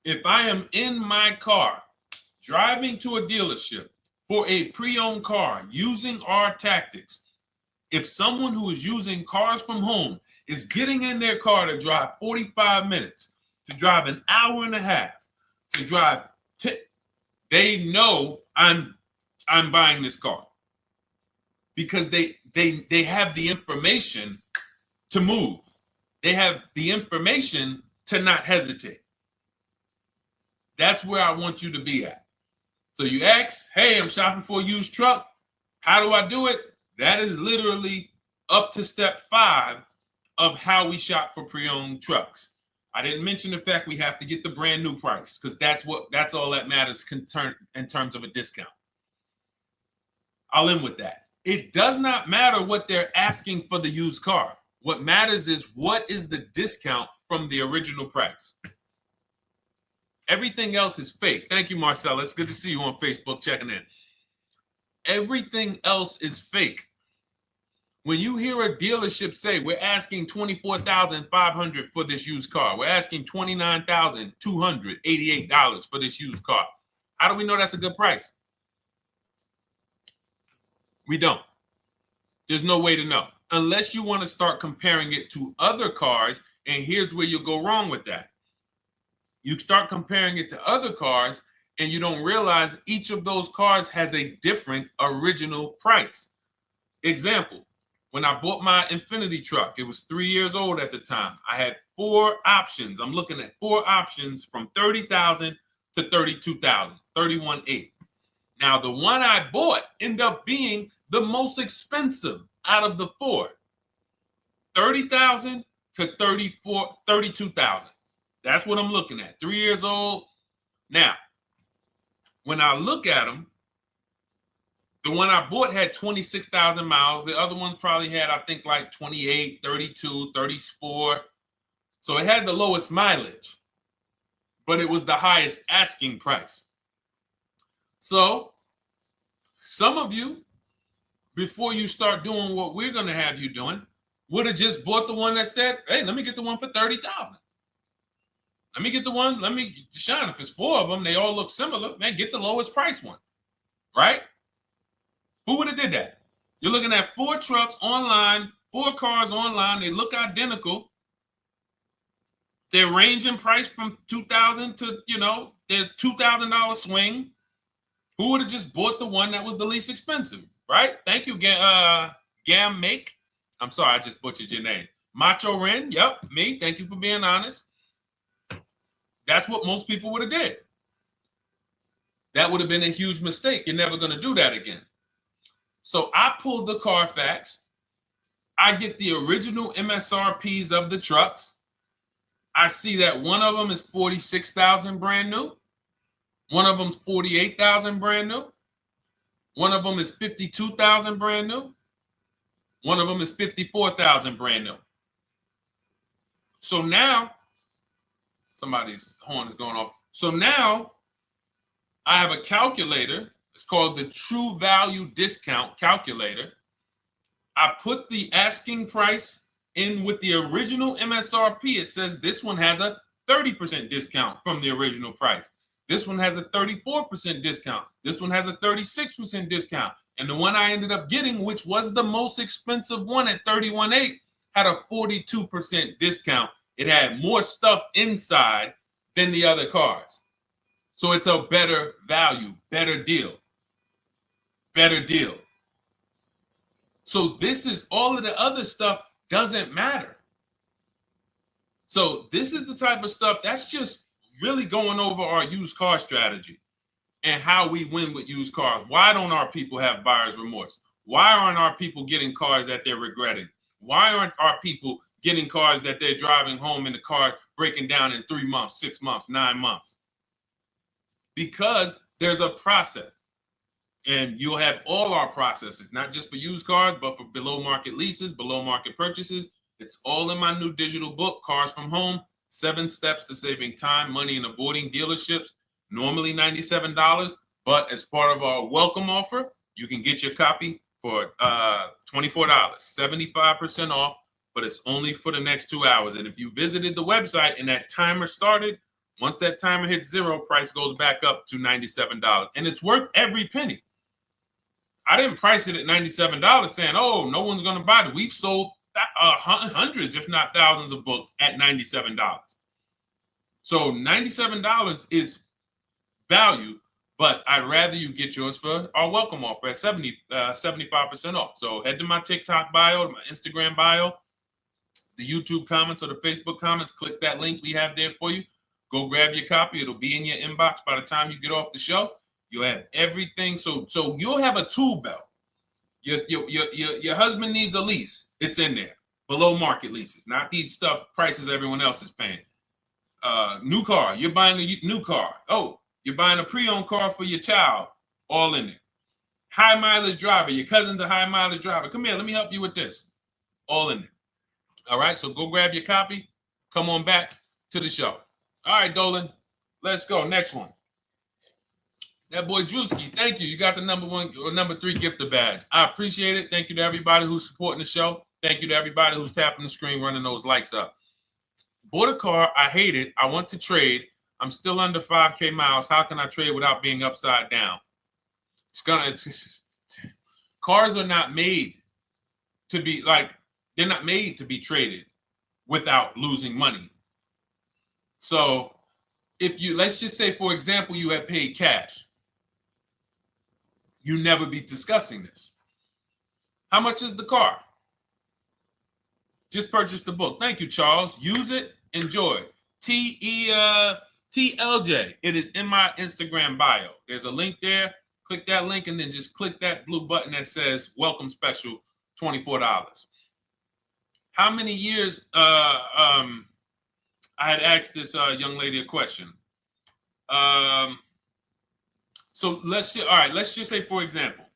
if I am in my car driving to a dealership for a pre-owned car using our tactics, if someone who is using cars from home is getting in their car to drive 45 minutes, to drive an hour and a half, to drive they know I'm buying this car because they have the information to move. They have the information to not hesitate. That's where I want you to be at. So you ask, hey, I'm shopping for a used truck. How do I do it? That is literally up to step 5 of how we shop for pre-owned trucks. I didn't mention the fact we have to get the brand new price because that's all that matters in terms of a discount. I'll end with that. It does not matter what they're asking for the used car. What matters is what is the discount from the original price. Everything else is fake. Thank you, Marcella. It's good to see you on Facebook checking in. Everything else is fake. When you hear a dealership say, we're asking $24,500 for this used car, we're asking $29,288 for this used car, how do we know that's a good price? We don't. There's no way to know unless you want to start comparing it to other cars. And here's where you'll go wrong with that. You start comparing it to other cars and you don't realize each of those cars has a different original price. Example, when I bought my Infiniti truck, it was 3 years old at the time. I had 4 options. I'm looking at 4 options from $30,000 to $32,000, $31,800. Now, the one I bought ended up being the most expensive out of the 4. $30,000 to $32,000. That's what I'm looking at. 3 years old. Now, when I look at them, the one I bought had 26,000 miles. The other one probably had, I think, like 28, 32, 34. So it had the lowest mileage, but it was the highest asking price. So some of you, before you start doing what we're going to have you doing, would have just bought the one that said, hey, let me get the one for $30,000. Let me get the one, Deshone, if it's 4 of them, they all look similar, man, get the lowest price one, right? Who would have did that? You're looking at 4 trucks online, 4 cars online, they look identical. They range in price from $2,000 to, their $2,000 swing. Who would have just bought the one that was the least expensive, right? Thank you, Gam Make. I'm sorry, I just butchered your name. Macho Ren, yep, me. Thank you for being honest. That's what most people would have did. That would have been a huge mistake. You're never going to do that again. So I pulled the Carfax. I get the original MSRPs of the trucks. I see that one of them is $46,000 brand new. One of them's $48,000 brand new. One of them is $52,000 brand new. One of them is $54,000 brand new. So now, somebody's horn is going off. So now I have a calculator. It's called the True Value Discount Calculator. I put the asking price in with the original MSRP. It says this one has a 30% discount from the original price. This one has a 34% discount. This one has a 36% discount. And the one I ended up getting, which was the most expensive one at $31,800, had a 42% discount. It had more stuff inside than the other cars. So it's a better value, better deal. Better deal. So this is all of the other stuff doesn't matter. So this is the type of stuff that's just really going over our used car strategy and how we win with used cars. Why don't our people have buyer's remorse? Why aren't our people getting cars that they're regretting? Why aren't our people getting cars that they're driving home and the car breaking down in 3 months, 6 months, 9 months? Because there's a process. And you'll have all our processes, not just for used cars, but for below market leases, below market purchases. It's all in my new digital book, Cars from Home, 7 Steps to Saving Time, Money, and Avoiding Dealerships. Normally $97, but as part of our welcome offer, you can get your copy for $24, 75% off, but it's only for the next 2 hours. And if you visited the website and that timer started, once that timer hits 0, price goes back up to $97. And it's worth every penny. I didn't price it at $97 saying, oh, no one's going to buy it. We've sold hundreds, if not thousands of books at $97. So $97 is value, But I'd rather you get yours for our welcome offer at 75% off. So head to my TikTok bio, my Instagram bio, the YouTube comments or the Facebook comments. Click that link we have there for you. Go grab your copy. It'll be in your inbox by the time you get off the show. You'll have everything. So you'll have a tool belt. Your husband needs a lease. It's in there. Below market leases, not these stuff prices everyone else is paying. New car. You're buying a new car. Oh, you're buying a pre-owned car for your child. All in there. High mileage driver. Your cousin's a high mileage driver. Come here. Let me help you with this. All in there. All right. So go grab your copy. Come on back to the show. All right, Dolan. Let's go. Next one. That boy Drewski, thank you. You got the number 1 or number 3 gifter badge. I appreciate it. Thank you to everybody who's supporting the show. Thank you to everybody who's tapping the screen, running those likes up. Bought a car. I hate it. I want to trade. I'm still under 5K miles. How can I trade without being upside down? Cars are not made to be they're not made to be traded without losing money. So let's just say, for example, you had paid cash. You never be discussing this. How much is the car? Just purchase the book. Thank you, Charles. Use it. Enjoy. TLJ. It is in my Instagram bio. There's a link there. Click that link and then just click that blue button that says welcome special, $24. How many years? I had asked this young lady a question. So let's just say, for example,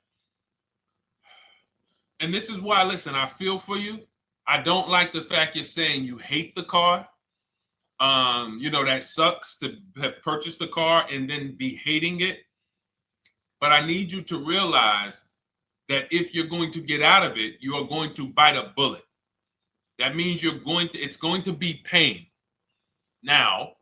and this is why, listen, I feel for you. I don't like the fact you're saying you hate the car. That sucks to have purchased the car and then be hating it. But I need you to realize that if you're going to get out of it, you are going to bite a bullet. That means it's going to be pain. Now,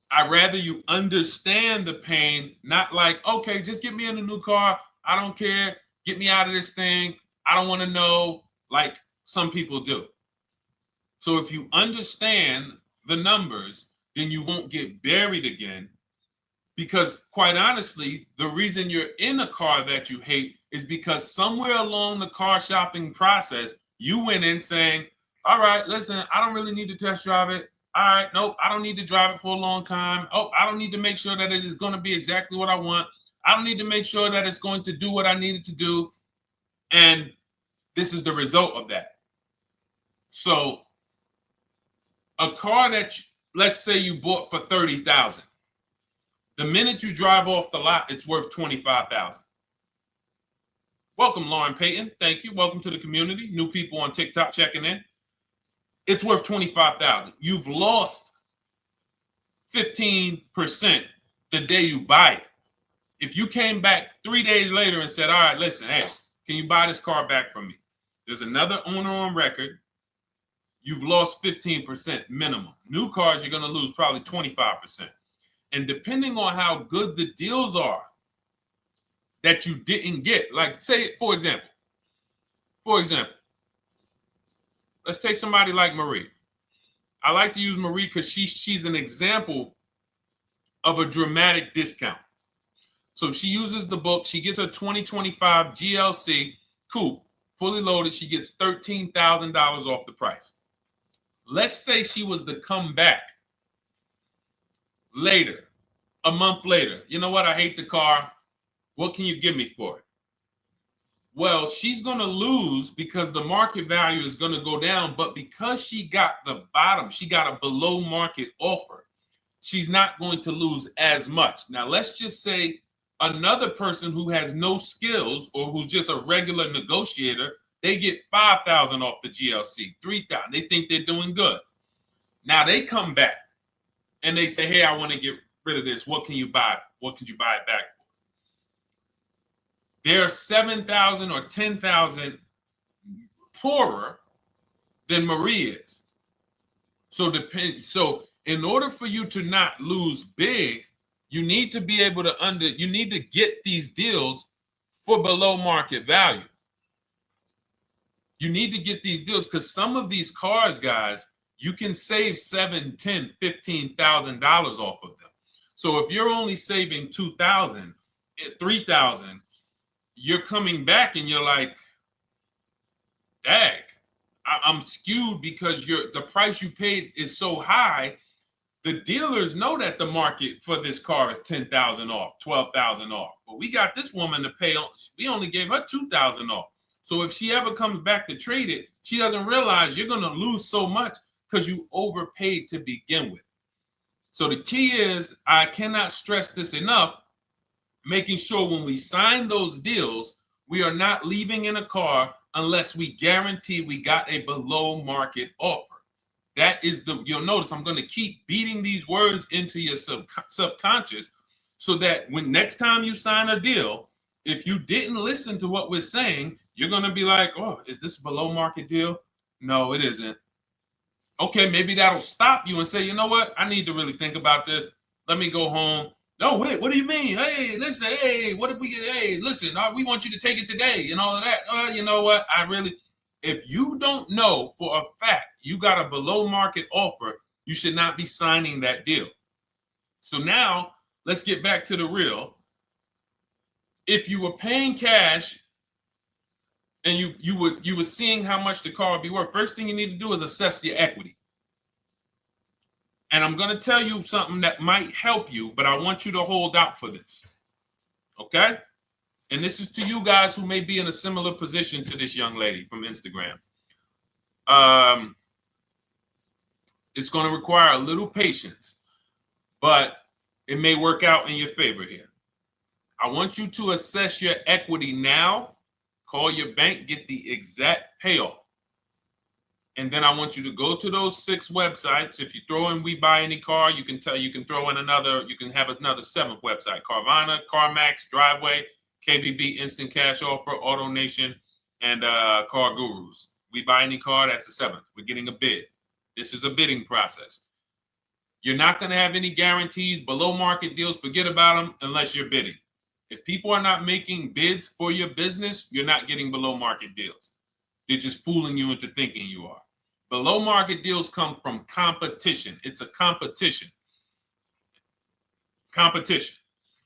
I'd rather you understand the pain, not like, okay, just get me in a new car. I don't care. Get me out of this thing. I don't want to know, like some people do. So if you understand the numbers, then you won't get buried again. Because quite honestly, the reason you're in a car that you hate is because somewhere along the car shopping process, you went in saying, all right, listen, I don't really need to test drive it. All right, nope, I don't need to drive it for a long time. Oh, I don't need to make sure that it is going to be exactly what I want. I don't need to make sure that it's going to do what I need it to do. And this is the result of that. So a car that, let's say you bought for $30,000. The minute you drive off the lot, it's worth $25,000. Welcome, Lauren Payton. Thank you. Welcome to the community. New people on TikTok checking in. It's worth $25,000. You've lost 15% the day you buy it. If you came back 3 days later and said, all right, listen, hey, can you buy this car back from me? There's another owner on record. You've lost 15% minimum. New cars, you're going to lose probably 25%. And depending on how good the deals are that you didn't get, like say, for example, let's take somebody like Marie. I like to use Marie because she's an example of a dramatic discount. So she uses the book. She gets her 2025 GLC coupe, fully loaded. She gets $13,000 off the price. Let's say she was to come back later, a month later. You know what? I hate the car. What can you give me for it? Well, she's going to lose because the market value is going to go down. But because she got the bottom, she got a below market offer, she's not going to lose as much. Now, let's just say another person who has no skills or who's just a regular negotiator, they get $5,000 off the GLC, $3,000. They think they're doing good. Now they come back and they say, hey, I want to get rid of this. What can you buy? What could you buy it back for? They're 7,000 or 10,000 poorer than Marie is. So in order for you to not lose big, you need to be able to you need to get these deals for below market value. You need to get these deals because some of these cars, guys, you can save $7,000, $10,000, $15,000 off of them. So if you're only saving 2,000, 3,000, you're coming back and you're like, dag, I'm skewed because the price you paid is so high. The dealers know that the market for this car is 10,000 off, 12,000 off. But we got this woman to pay, we only gave her 2,000 off. So if she ever comes back to trade it, she doesn't realize you're going to lose so much because you overpaid to begin with. So the key is, I cannot stress this enough, making sure when we sign those deals, we are not leaving in a car unless we guarantee we got a below market offer. That is you'll notice I'm going to keep beating these words into your subconscious so that when next time you sign a deal, if you didn't listen to what we're saying, you're going to be like, oh, is this a below market deal? No, it isn't. Okay, maybe that'll stop you and say, you know what? I need to really think about this. Let me go home. No, wait, what do you mean? Hey, listen, hey, what if we get, hey, listen, we want you to take it today and all of that. You know what? If you don't know for a fact you got a below market offer, you should not be signing that deal. So now let's get back to the real. If you were paying cash and you were seeing how much the car would be worth, first thing you need to do is assess your equity. And I'm going to tell you something that might help you, but I want you to hold out for this. Okay? And this is to you guys who may be in a similar position to this young lady from Instagram. It's going to require a little patience, but it may work out in your favor here. I want you to assess your equity now, call your bank, get the exact payoff. And then I want you to go to those 6 websites. If you throw in We Buy Any Car, you can throw in you can have another 7th website: Carvana, CarMax, Driveway, KBB, Instant Cash Offer, AutoNation, and Car Gurus. We Buy Any Car, that's the 7th. We're getting a bid. This is a bidding process. You're not going to have any guarantees, below market deals, forget about them unless you're bidding. If people are not making bids for your business, you're not getting below market deals. They're just fooling you into thinking you are. Below market deals come from competition. It's a competition. Competition.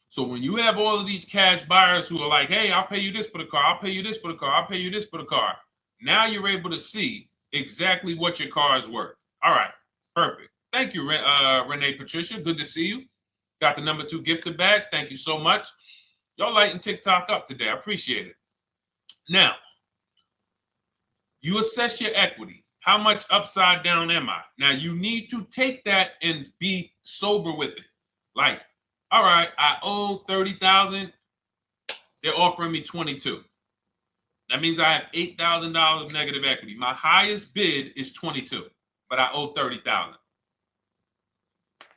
So when you have all of these cash buyers who are like, hey, I'll pay you this for the car, I'll pay you this for the car, I'll pay you this for the car. Now you're able to see exactly what your car is worth. All right, perfect. Thank you, Renee Patricia. Good to see you. Got the number 2 gifted badge. Thank you so much. Y'all lighting TikTok up today. I appreciate it. Now, you assess your equity. How much upside down am I? Now, you need to take that and be sober with it. Like, all right, I owe 30,000. They're offering me 22. That means I have $8,000 of negative equity. My highest bid is 22, but I owe 30,000.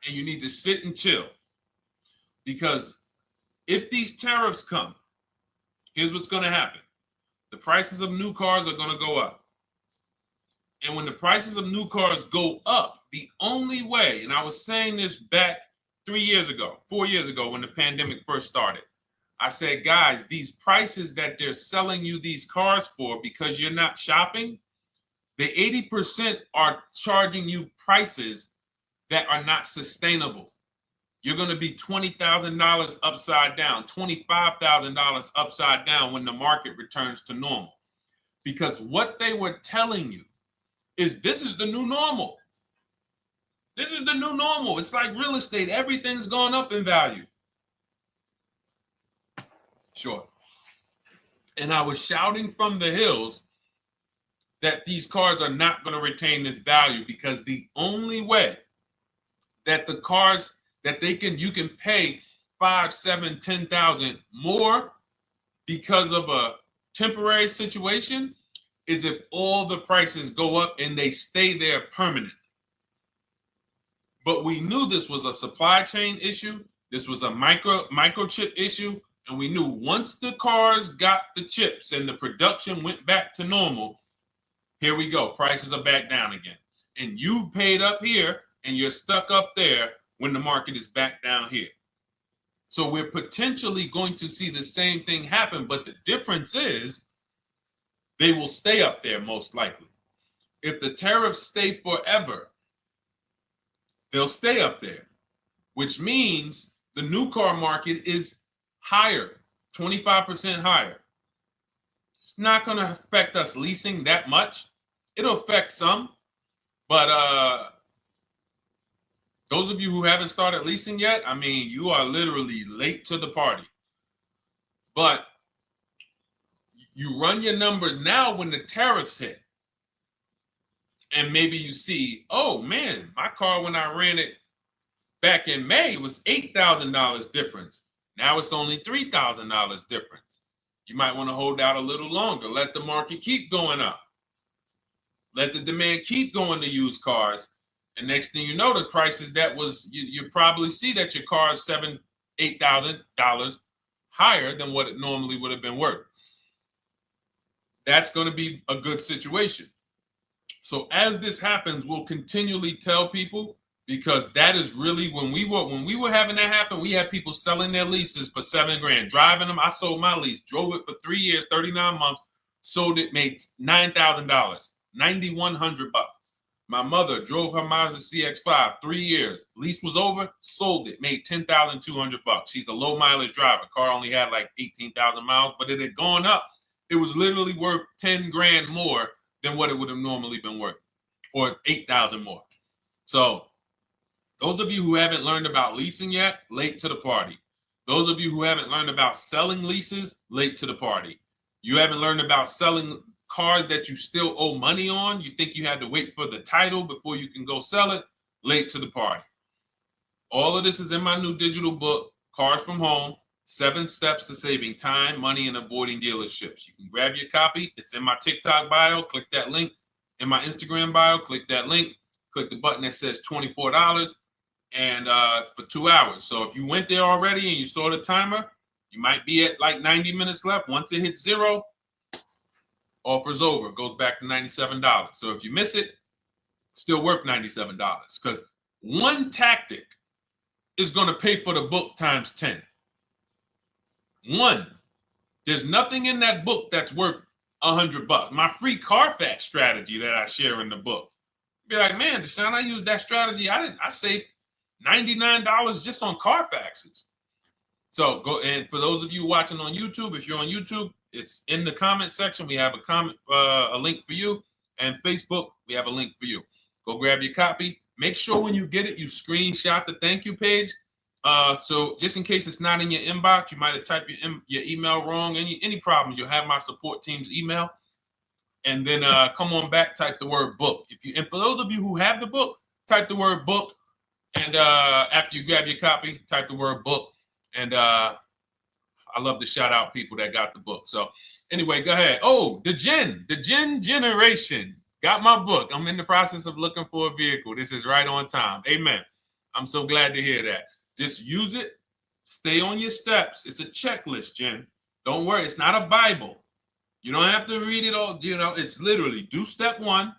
And you need to sit and chill, because if these tariffs come, here's what's going to happen. The prices of new cars are going to go up. And when the prices of new cars go up, the only way, and I was saying this back 4 years ago, when the pandemic first started, I said, guys, these prices that they're selling you these cars for because you're not shopping, the 80% are charging you prices that are not sustainable. You're going to be $20,000 upside down, $25,000 upside down when the market returns to normal. Because what they were telling you is this is the new normal. This is the new normal. It's like real estate. Everything's gone up in value. Sure. And I was shouting from the hills that these cars are not going to retain this value, because the only way that the cars that you can pay 5, 7, 10,000 more because of a temporary situation is if all the prices go up and they stay there permanently. But we knew this was a supply chain issue. This was a microchip issue. And we knew once the cars got the chips and the production went back to normal, here we go. Prices are back down again. And you paid up here and you're stuck up there when the market is back down here. So we're potentially going to see the same thing happen, but the difference is they will stay up there most likely. If the tariffs stay forever, they'll stay up there. which means the new car market is higher, 25% higher. It's not going to affect us leasing that much. It'll affect some, but those of you who haven't started leasing yet, I mean, you are literally late to the party. But you run your numbers now when the tariffs hit. And maybe you see, oh man, my car when I ran it back in May was $8,000 difference. Now it's only $3,000 difference. You might want to hold out a little longer. Let the market keep going up. Let the demand keep going to used cars. And next thing you know, the prices that was, you probably see that your car is $7,000, $8,000 higher than what it normally would have been worth. That's going to be a good situation. So as this happens, we'll continually tell people, because that is really when we were having that happen, we had people selling their leases for $7,000, driving them. I sold my lease, drove it for 3 years, 39 months, sold it, made $9,000, $9,100. My mother drove her Mazda CX-5, 3 years, lease was over, sold it, made $10,200. She's a low mileage driver. Car only had like 18,000 miles, but it had gone up. It was literally worth $10,000 more than what it would have normally been worth, or 8,000 more. So those of you who haven't learned about leasing yet, late to the party. Those of you who haven't learned about selling leases, late to the party. You haven't learned about selling cars that you still owe money on. You think you had to wait for the title before you can go sell it, late to the party. All of this is in my new digital book, Cars from Home, 7 Steps to Saving Time, Money, and Avoiding Dealerships. You can grab your copy. It's in my TikTok bio. Click that link. In my Instagram bio, click that link. Click the button that says $24, and it's for 2 hours. So if you went there already and you saw the timer, you might be at like 90 minutes left. Once it hits 0, offer's over. It goes back to $97. So if you miss it, it's still worth $97, because one tactic is going to pay for the book times 10. One, there's nothing in that book that's worth $100. My free Carfax strategy that I share in the book. Be like, man, Deshone, I used that strategy. I saved $99 just on Carfaxes. So go, and for those of you watching on YouTube, if you're on YouTube, it's in the comment section. We have a link for you, and Facebook, we have a link for you. Go grab your copy. Make sure when you get it, you screenshot the thank you page. So just in case it's not in your inbox, you might have typed your email wrong. Any problems, you'll have my support team's email. And then come on back, type the word book. And for those of you who have the book, type the word book. And after you grab your copy, type the word book. And I love to shout out people that got the book. So anyway, go ahead. Oh, the Gen Generation got my book. I'm in the process of looking for a vehicle. This is right on time. Amen. I'm so glad to hear that. Just use it. Stay on your steps. It's a checklist, Jen. Don't worry. It's not a Bible. You don't have to read it all. You know, it's literally do step 1,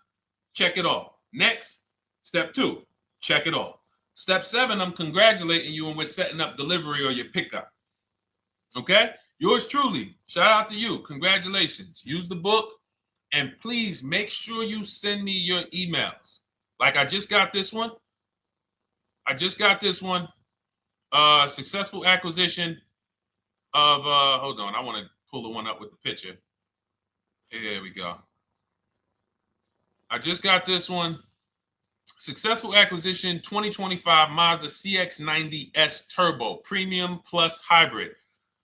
check it off. Next, step 2, check it off. Step 7, I'm congratulating you and we're setting up delivery or your pickup. Okay? Yours truly. Shout out to you. Congratulations. Use the book, and please make sure you send me your emails. Like I just got this one. Successful acquisition of, hold on. I want to pull the one up with the picture. There we go. I just got this one. Successful acquisition 2025 Mazda CX-90S Turbo Premium Plus Hybrid.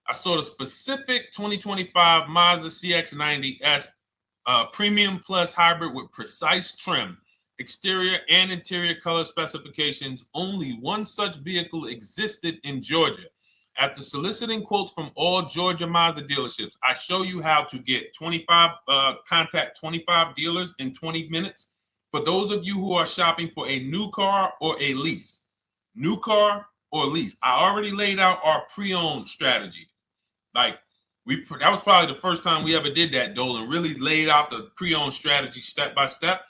I saw the specific 2025 Mazda CX-90S Premium Plus Hybrid with precise trim, exterior and interior color specifications. Only one such vehicle existed in Georgia. After soliciting quotes from all Georgia Mazda dealerships, I show you how to get contact 25 dealers in 20 minutes. For those of you who are shopping for a new car or a lease, new car or lease, I already laid out our pre-owned strategy. Like that was probably the first time we ever did that, Dolan, really laid out the pre-owned strategy step by step.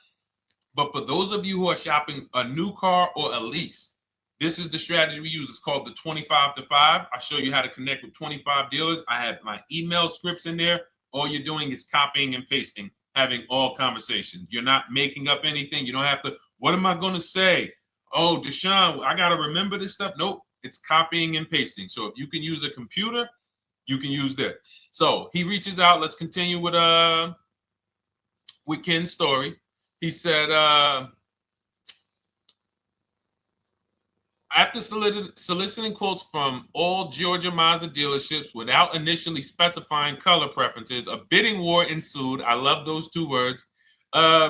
But for those of you who are shopping a new car or a lease, this is the strategy we use. It's called the 25 to 5. I show you how to connect with 25 dealers. I have my email scripts in there. All you're doing is copying and pasting, having all conversations. You're not making up anything. You don't have to, what am I going to say? Oh, Deshone, I got to remember this stuff. Nope, it's copying and pasting. So if you can use a computer, you can use that. So he reaches out. Let's continue with Ken's story. He said, after soliciting quotes from all Georgia Mazda dealerships without initially specifying color preferences, a bidding war ensued. I love those two words.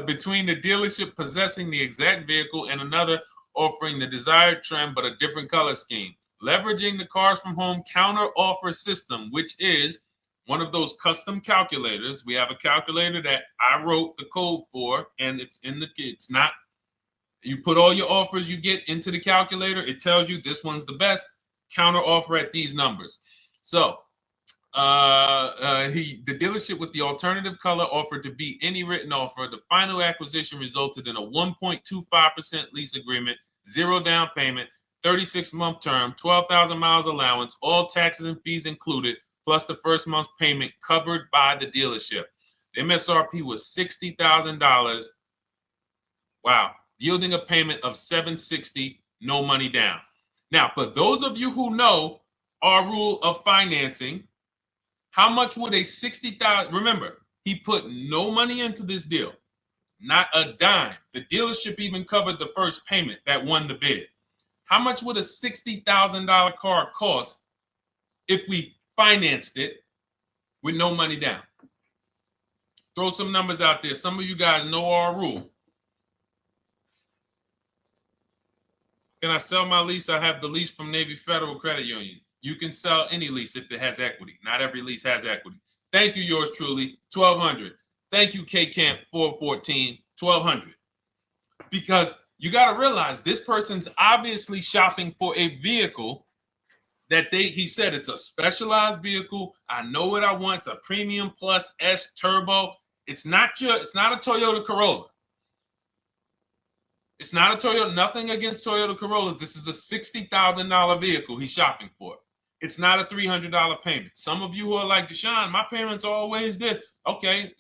Between the dealership possessing the exact vehicle and another offering the desired trim but a different color scheme. Leveraging the Cars from Home counter offer system, which is one of those custom calculators. We have a calculator that I wrote the code for, and it's not. You put all your offers you get into the calculator. It tells you this one's the best. Counter offer at these numbers. So the dealership with the alternative color offered to beat any written offer. The final acquisition resulted in a 1.25% lease agreement, 0 down payment, 36-month term, 12,000 miles allowance, all taxes and fees included, plus the first month's payment covered by the dealership. The MSRP was $60,000. Wow. Yielding a payment of $760, no money down. Now, for those of you who know our rule of financing, how much would a $60,000? Remember, he put no money into this deal, not a dime. The dealership even covered the first payment that won the bid. How much would a $60,000 car cost if we financed it with no money down? Throw some numbers out there. Some of you guys know our rule. Can I sell my lease? I have the lease from Navy Federal Credit Union. You can sell any lease if it has equity. Not every lease has equity. Thank you, yours truly, 1200. Thank you, K Camp 414, 1200. Because you got to realize this person's obviously shopping for a vehicle that he said it's a specialized vehicle. I know what I want. It's a premium plus S turbo. It's not a Toyota Corolla. It's not a Toyota, nothing against Toyota Corollas. This is a $60,000 vehicle he's shopping for. It's not a $300 payment. Some of you who are like, Deshone, my payments are always there. Okay,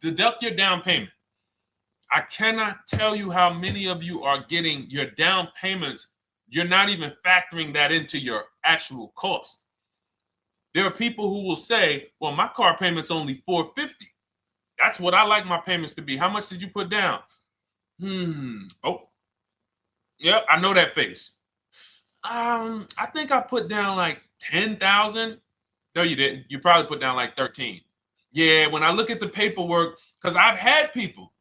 deduct your down payment. I cannot tell you how many of you are getting your down payments. You're not even factoring that into your actual cost. There are people who will say, well, my car payment's only $450. That's what I like my payments to be. How much did you put down? Oh, yep, I know that face. I think I put down like 10,000. No, you didn't. You probably put down like 13. Yeah, when I look at the paperwork, because I've had people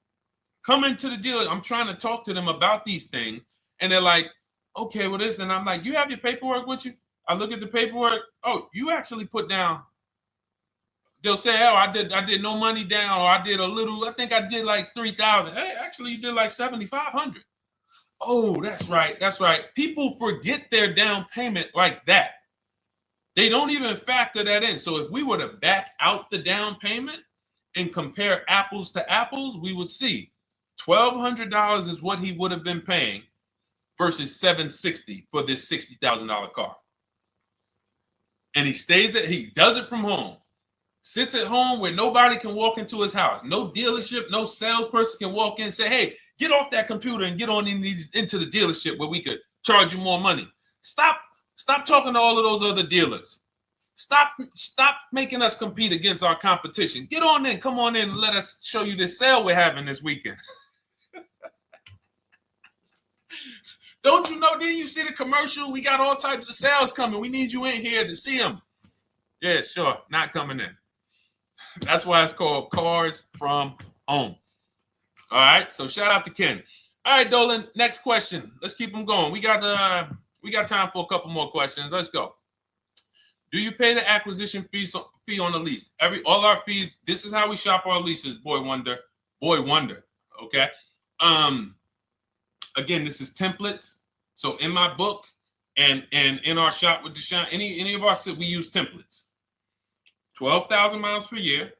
come into the dealer. I'm trying to talk to them about these things, and they're like, okay, well, this, and I'm like, you have your paperwork with you? I look at the paperwork. Oh, you actually put down. They'll say, oh, I did no money down, or I did a little. I think I did like 3,000. Hey, actually, you did like 7,500. Oh, that's right. That's right. People forget their down payment like that. They don't even factor that in. So if we were to back out the down payment and compare apples to apples, we would see $1,200 is what he would have been paying versus $760 for this $60,000 car. And he does it from home. Sits at home where nobody can walk into his house. No dealership, no salesperson can walk in and say, hey, get off that computer and get on into the dealership where we could charge you more money. Stop talking to all of those other dealers. Stop making us compete against our competition. Get on in, come on in and let us show you this sale we're having this weekend. Don't you know, didn't you see the commercial? We got all types of sales coming. We need you in here to see them. Yeah, sure, not coming in. That's why it's called Cars from Home. All right, so shout out to Ken. All right, Dolan, next question. Let's keep them going. We got time for a couple more questions. Let's go. Do you pay the acquisition fee on the lease? All our fees. This is how we shop our leases. Boy wonder. Okay. Again, this is templates. So in my book and in our shop with Deshone, any of our we use templates. 12,000 miles per year.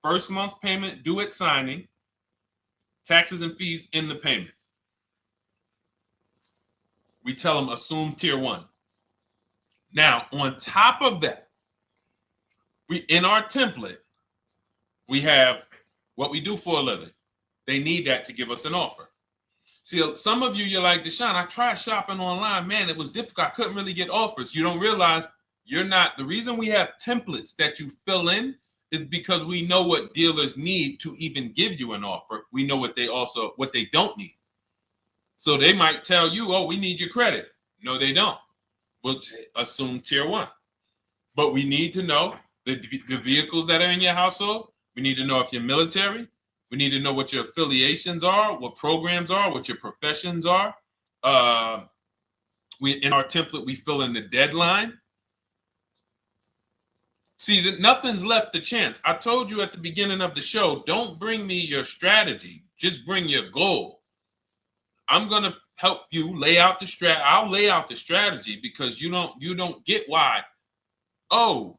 First month's payment due at signing. Taxes and fees in the payment. We tell them assume tier 1. Now, on top of that, in our template, we have what we do for a living. They need that to give us an offer. See, some of you, you're like, Deshone, I tried shopping online. Man, it was difficult. I couldn't really get offers. You don't realize you're not. The reason we have templates that you fill in is because we know what dealers need to even give you an offer. We know what they don't need. So they might tell you, oh, we need your credit. No, they don't. We'll assume tier 1. But we need to know the vehicles that are in your household. We need to know if you're military. We need to know what your affiliations are, what programs are, what your professions are. In our template, we fill in the deadline. See, nothing's left to chance. I told you at the beginning of the show, don't bring me your strategy. Just bring your goal. I'm going to help you lay out the I'll lay out the strategy because you don't get why. Oh,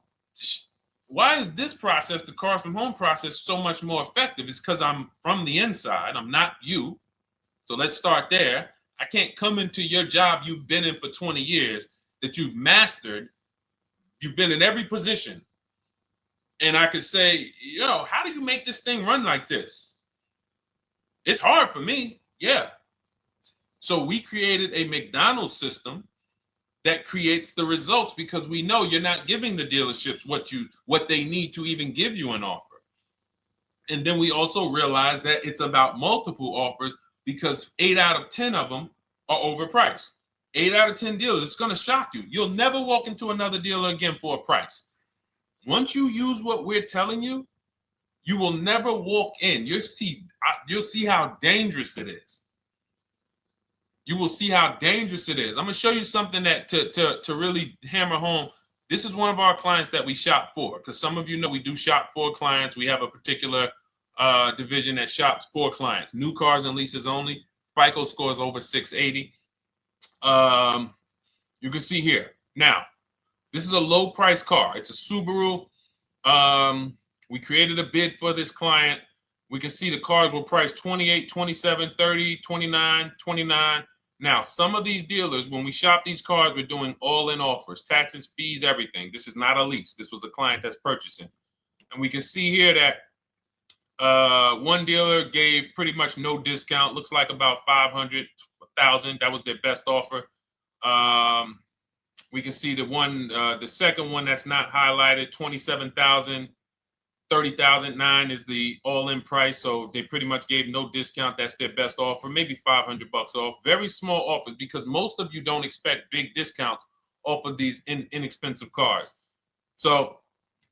why is this process, the Cars from Home process, so much more effective? It's because I'm from the inside. I'm not you. So let's start there. I can't come into your job you've been in for 20 years that you've mastered. You've been in every position. And I could say, how do you make this thing run like this? It's hard for me. Yeah. So we created a McDonald's system that creates the results because we know you're not giving the dealerships what they need to even give you an offer. And then we also realize that it's about multiple offers because 8 out of 10 of them are overpriced. 8 out of 10 dealers, it's going to shock you. You'll never walk into another dealer again for a price. Once you use what we're telling you, you will never walk in. You'll see how dangerous it is. You will see how dangerous it is. I'm going to show you something that to really hammer home. This is one of our clients that we shop for, because some of you know we do shop for clients. We have a particular division that shops for clients. New cars and leases only. FICO score is over 680. You can see here. Now, this is a low price car. It's a Subaru. We created a bid for this client. We can see the cars were priced 28, 27, 30, 29, 29. Now, some of these dealers, when we shop these cars, we're doing all-in offers, taxes, fees, everything. This is not a lease. This was a client that's purchasing. And we can see here that one dealer gave pretty much no discount. Looks like about 500, 1,000. That was their best offer. We can see the second one that's not highlighted, 27,000. 30,009 is the all-in price, so they pretty much gave no discount. That's their best offer, maybe $500 off. Very small offers because most of you don't expect big discounts off of these inexpensive cars. So,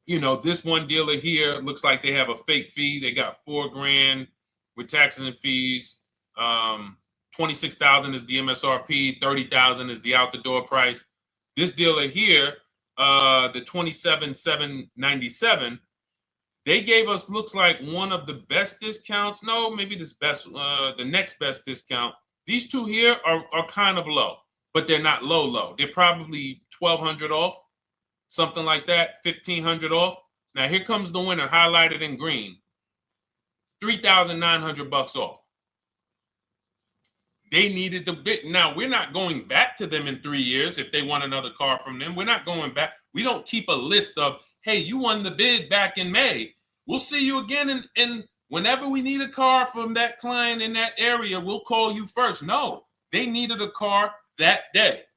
this one dealer here looks like they have a fake fee. They got $4,000 with taxes and fees. 26,000 is the MSRP. 30,000 is the out the door price. This dealer here, the 27,797. They gave us, looks like, one of the best discounts. No, maybe the next best discount. These two here are kind of low, but they're not low. They're probably 1,200 off, something like that, 1,500 off. Now here comes the winner, highlighted in green, 3,900 off. They needed the bid. Now we're not going back to them in 3 years if they want another car from them. We're not going back. We don't keep a list of, hey, you won the bid back in May. We'll see you again. And whenever we need a car from that client in that area, we'll call you first. No, they needed a car that day.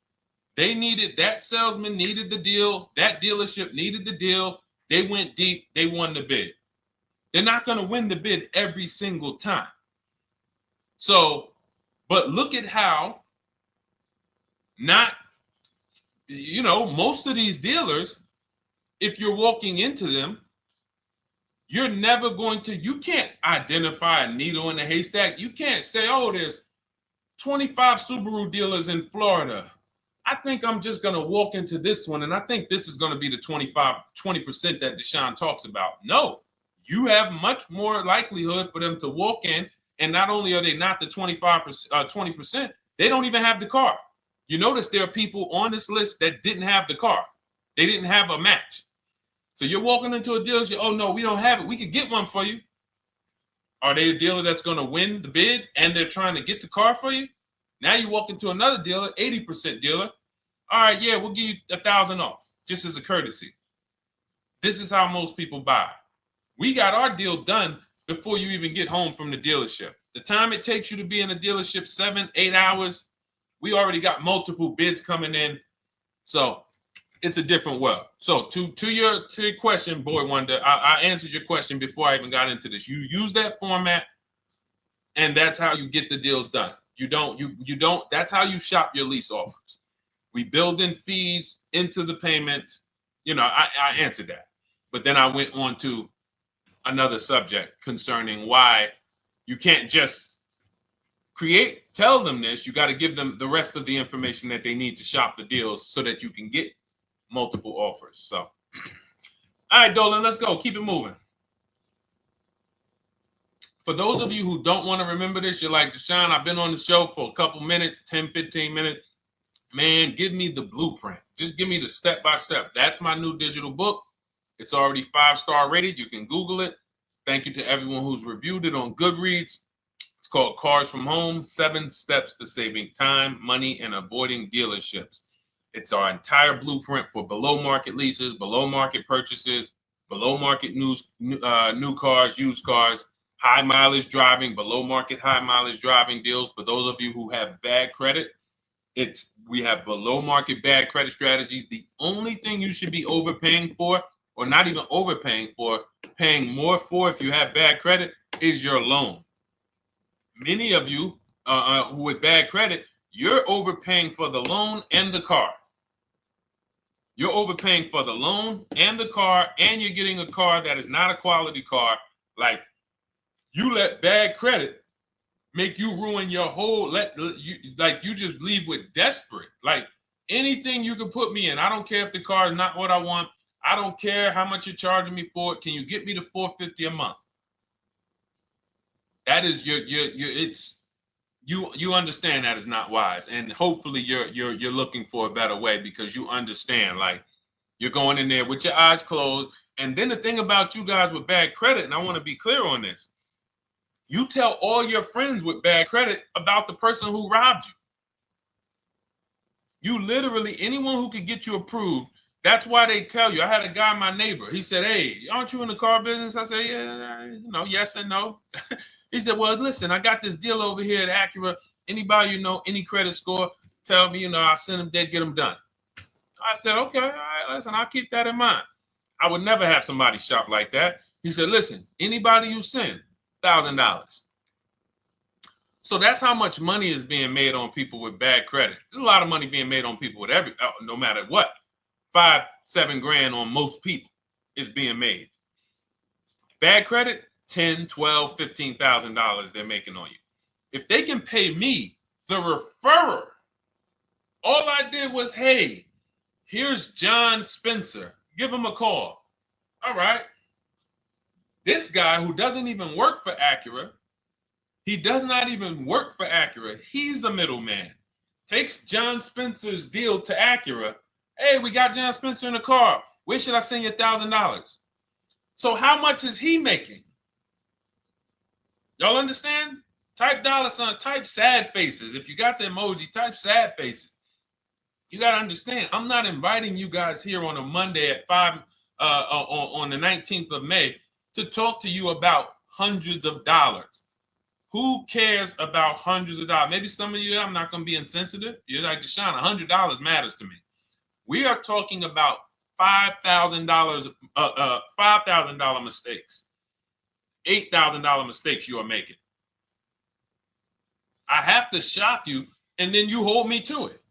That salesman needed the deal. That dealership needed the deal. They went deep. They won the bid. They're not going to win the bid every single time. So, but look at how most of these dealers, if you're walking into them, you're never you can't identify a needle in a haystack. You can't say, oh, there's 25 Subaru dealers in Florida. I think I'm just going to walk into this one, and I think this is going to be the 20% that Deshone talks about. No, you have much more likelihood for them to walk in, and not only are they not the 20%, they don't even have the car. You notice there are people on this list that didn't have the car. They didn't have a match. So you're walking into a dealership, oh, no, we don't have it. We could get one for you. Are they a dealer that's going to win the bid and they're trying to get the car for you? Now you walk into another dealer, 80% dealer. All right, yeah, we'll give you 1,000 off, just as a courtesy. This is how most people buy. We got our deal done before you even get home from the dealership. The time it takes you to be in a dealership, 7-8 hours, we already got multiple bids coming in. So it's a different world. So to your question, Boy Wonder, I answered your question before I even got into this. You use that format, and that's how you get the deals done. You don't, that's how you shop your lease offers. We build in fees into the payments. You know, I answered that. But then I went on to another subject concerning why you can't just tell them this. You got to give them the rest of the information that they need to shop the deals so that you can get multiple offers. So, all right, Dolan, let's go. Keep it moving. For those of you who don't want to remember this, you're like, Deshone, I've been on the show for a couple minutes, 10, 15 minutes. Man, give me the blueprint. Just give me the step-by-step. That's my new digital book. It's already 5-star rated. You can Google it. Thank you to everyone who's reviewed it on Goodreads. It's called Cars from Home, 7 Steps to Saving Time, Money, and Avoiding Dealerships. It's our entire blueprint for below market leases, below market purchases, below market new cars, used cars, high mileage driving, below market high mileage driving deals. For those of you who have bad credit, we have below market bad credit strategies. The only thing you should be overpaying for, or not even overpaying for, paying more for if you have bad credit, is your loan. Many of you with bad credit, you're overpaying for the loan and the car. You're overpaying for the loan and the car, and you're getting a car that is not a quality car. Like, you let bad credit make you ruin your whole, you just leave with desperate. Like, anything you can put me in. I don't care if the car is not what I want. I don't care how much you're charging me for it. Can you get me to $450 a month? That is you understand that is not wise. And hopefully you're looking for a better way, because you understand, like, you're going in there with your eyes closed. And then the thing about you guys with bad credit, and I want to be clear on this, you tell all your friends with bad credit about the person who robbed you. You literally, anyone who could get you approved, that's why they tell you. I had a guy, my neighbor, he said, hey, aren't you in the car business? I said, yeah, yes and no. He said, well, listen, I got this deal over here at Acura. Anybody you know, any credit score, tell me, I'll send them there, get them done. I said, okay, all right, listen, I'll keep that in mind. I would never have somebody shop like that. He said, listen, anybody you send, $1,000. So that's how much money is being made on people with bad credit. There's a lot of money being made on people with no matter what. 5-7 grand on most people is being made. Bad credit, $10,000, $12,000, $15,000 they're making on you. If they can pay me, the referrer, all I did was, hey, here's John Spencer. Give him a call. All right. This guy who doesn't even work for Acura, he does not even work for Acura. He's a middleman. Takes John Spencer's deal to Acura. Hey, we got John Spencer in the car. Where should I send you $1,000? So how much is he making? Y'all understand? Type dollar signs, type sad faces. If you got the emoji, type sad faces. You got to understand, I'm not inviting you guys here on a Monday at 5 on the 19th of May to talk to you about hundreds of dollars. Who cares about hundreds of dollars? Maybe some of you, I'm not going to be insensitive. You're like, Deshone, $100 matters to me. We are talking about $5,000 mistakes, $8,000 mistakes you are making. I have to shock you, and then you hold me to it.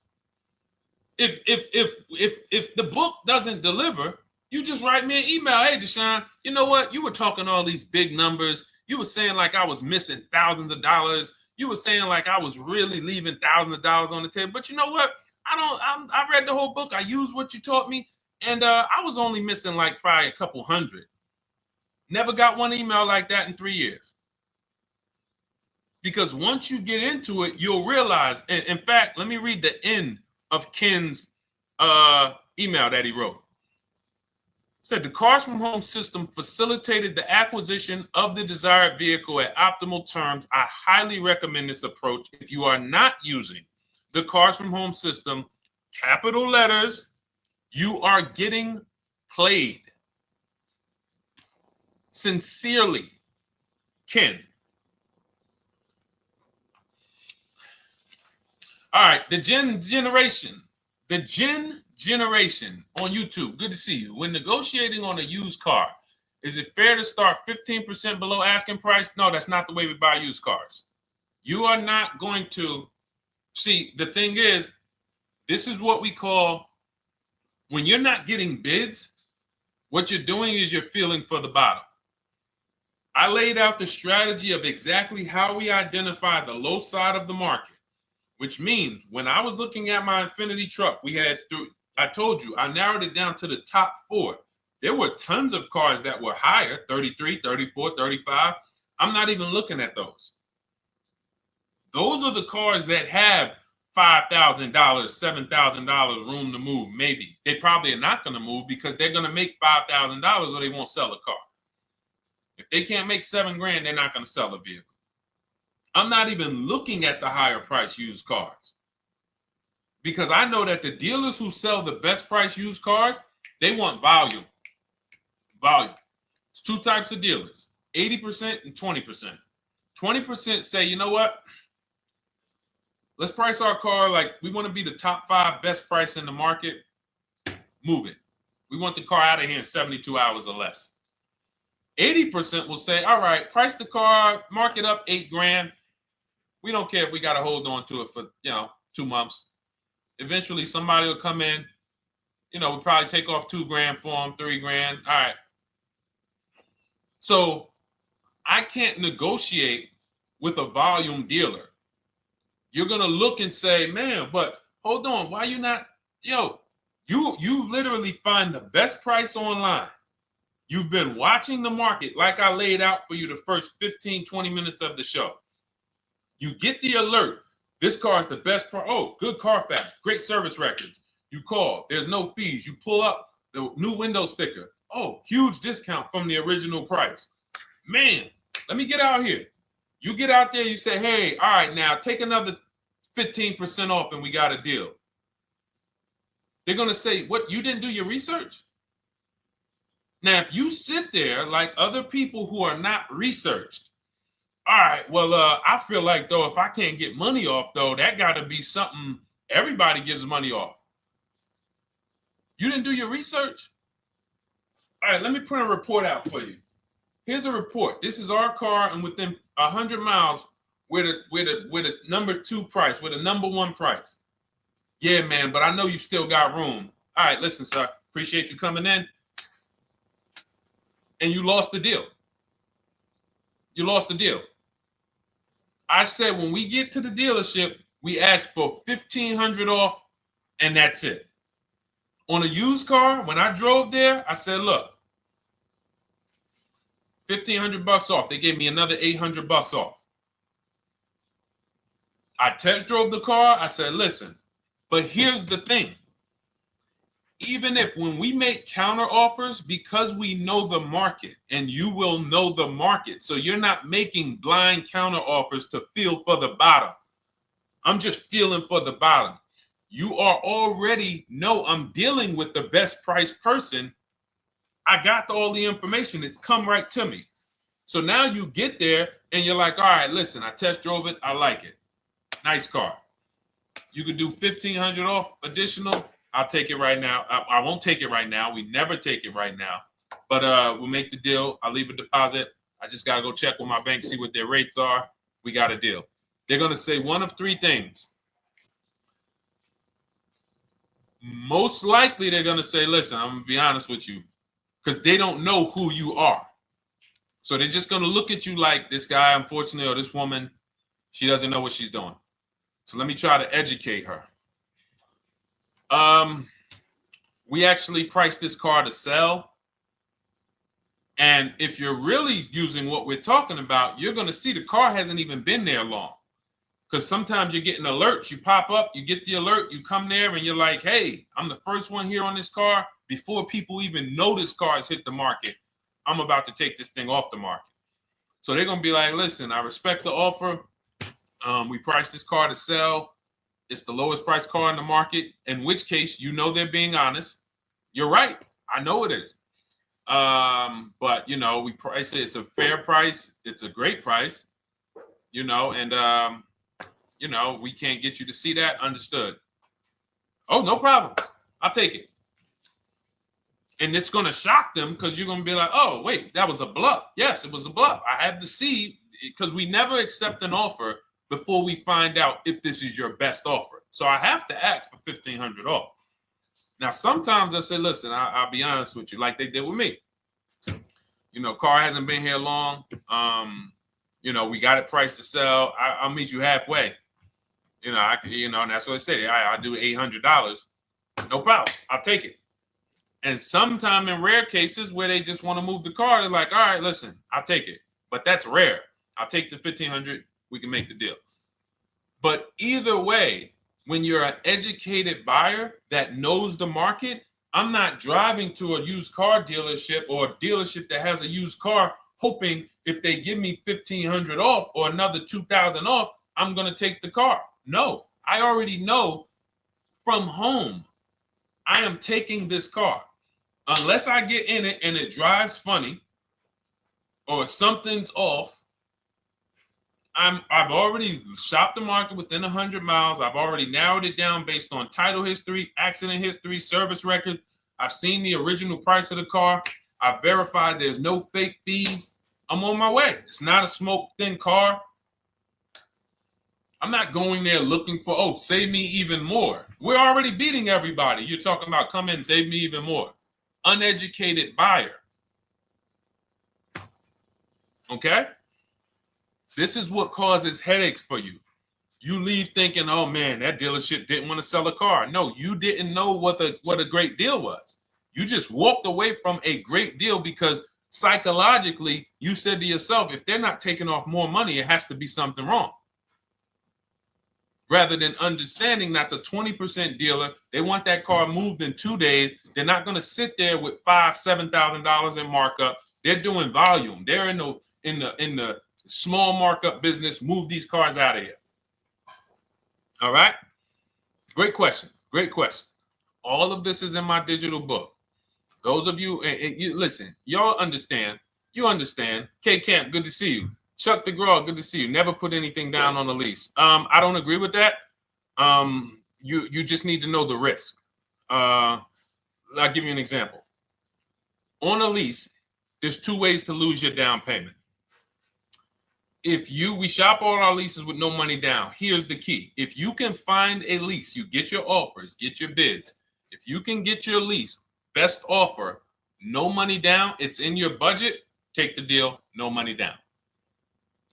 If the book doesn't deliver, you just write me an email. Hey, Deshone, you know what? You were talking all these big numbers. You were saying like I was missing thousands of dollars. You were saying like I was really leaving thousands of dollars on the table. But you know what? I read the whole book. I used what you taught me. And I was only missing like probably a couple hundred. Never got one email like that in 3 years. Because once you get into it, you'll realize. And in fact, let me read the end of Ken's email that he wrote. Said the Cars from Home system facilitated the acquisition of the desired vehicle at optimal terms. I highly recommend this approach. If you are not using the Cars from Home system, capital letters, you are getting played. Sincerely, Ken. All right, the Gen Generation on YouTube. Good to see you. When negotiating on a used car, is it fair to start 15% below asking price? No, that's not the way we buy used cars. You are not going to see. The thing is, this is what we call, when you're not getting bids, what you're doing is you're feeling for the bottom. I laid out the strategy of exactly how we identify the low side of the market, which means when I was looking at my Infinity truck, I told you, I narrowed it down to the top 4. There were tons of cars that were higher, 33, 34, 35. I'm not even looking at those. Those are the cars that have $5,000, $7,000 room to move. Maybe they probably are not going to move because they're going to make $5,000 or they won't sell a car. If they can't make $7,000, they're not going to sell a vehicle. I'm not even looking at the higher price used cars because I know that the dealers who sell the best price used cars, they want volume. Volume. It's 2 types of dealers, 80% and 20%. 20% say, you know what? Let's price our car like we want to be the top 5 best price in the market. Move it. We want the car out of here in 72 hours or less. 80% will say, all right, price the car, mark it up $8,000. We don't care if we got to hold on to it for, 2 months. Eventually somebody will come in, we'll probably take off $2,000 for them, $3,000. All right. So I can't negotiate with a volume dealer. You're going to look and say, man, but hold on, why you not, you literally find the best price online. You've been watching the market like I laid out for you the first 15, 20 minutes of the show. You get the alert. This car is the best price. Oh, good Carfax, great service records. You call, there's no fees. You pull up the new window sticker. Oh, huge discount from the original price. Man, let me get out here. You get out there, you say, hey, all right, now take another 15% off and we got a deal. They're going to say, what, you didn't do your research? Now, if you sit there like other people who are not researched, all right, well, I feel like, though, if I can't get money off, though, that got to be something everybody gives money off. You didn't do your research? All right, let me print a report out for you. Here's a report. This is our car, and within 100 miles, we're the number 2 price, we're the number 1 price. Yeah, man, but I know you still got room. All right, listen, sir, appreciate you coming in. And you lost the deal. You lost the deal. I said when we get to the dealership, we ask for $1,500 off, and that's it. On a used car, when I drove there, I said, look, $1,500 off. They gave me another $800 off. I test drove the car. I said, listen, but here's the thing. Even if when we make counter offers, because we know the market, and you will know the market, so you're not making blind counter offers to feel for the bottom. I'm just feeling for the bottom. You are already know I'm dealing with the best price person. I got all the information. It's come right to me. So now you get there and you're like, all right, listen, I test drove it. I like it. Nice car. You could do $1,500 off additional. I'll take it right now. I won't take it right now. We never take it right now. But we'll make the deal. I'll leave a deposit. I just got to go check with my bank, see what their rates are. We got a deal. They're going to say one of 3 things. Most likely they're going to say, listen, I'm going to be honest with you, because they don't know who you are. So they're just going to look at you like this guy, unfortunately, or this woman, she doesn't know what she's doing. So let me try to educate her. We actually priced this car to sell. And if you're really using what we're talking about, you're going to see the car hasn't even been there long. Because sometimes you're getting alerts. You pop up, you get the alert, you come there and you're like, hey, I'm the first one here on this car. Before people even know this car has hit the market, I'm about to take this thing off the market. So they're going to be like, listen, I respect the offer. We priced this car to sell. It's the lowest price car in the market, in which case, they're being honest. You're right. I know it is. But, we price it. It's a fair price. It's a great price, and, you know, we can't get you to see that. Understood. Oh, no problem. I'll take it. And it's going to shock them because you're going to be like, oh, wait, that was a bluff. Yes, it was a bluff. I had to see, because we never accept an offer before we find out if this is your best offer. So I have to ask for $1,500 off. Now, sometimes I say, listen, I'll be honest with you, like they did with me. You know, car hasn't been here long. You know, we got it priced to sell. I'll meet you halfway. You know, and that's what I say. I'll do $800. No problem. I'll take it. And sometime in rare cases where they just want to move the car, they're like, all right, listen, I'll take it. But that's rare. I'll take the $1,500. We can make the deal. But either way, when you're an educated buyer that knows the market, I'm not driving to a used car dealership or a dealership that has a used car hoping if they give me $1,500 off or another $2,000 off, I'm going to take the car. No, I already know from home I am taking this car. Unless I get in it and it drives funny or something's off, I've already shopped the market within 100 miles. I've already narrowed it down based on title history, accident history, service record. I've seen the original price of the car. I've verified there's no fake fees. I'm on my way. It's not a smoke thin car. I'm not going there looking for, oh, save me even more. We're already beating everybody. You're talking about come in, save me even more. Uneducated buyer. Okay? This is what causes headaches for you. You leave thinking, oh man, that dealership didn't want to sell a car. No, you didn't know what a great deal was. You just walked away from a great deal because psychologically you said to yourself, if they're not taking off more money, it has to be something wrong. Rather than understanding that's a 20% dealer, they want that car moved in 2 days. They're not going to sit there with $5,000, $7,000 in markup. They're doing volume. They're in the small markup business. Move these cars out of here. All right. Great question. Great question. All of this is in my digital book. Those of you, and you listen, y'all understand. You understand. K Camp, good to see you. Chuck DeGraw, good to see you. Never put anything down on the lease. I don't agree with that. You just need to know the risk. I'll give you an example. On a lease, there's 2 ways to lose your down payment. We shop all our leases with no money down. Here's the key. If you can find a lease, you get your offers, get your bids. If you can get your lease, best offer, no money down, it's in your budget, take the deal, no money down.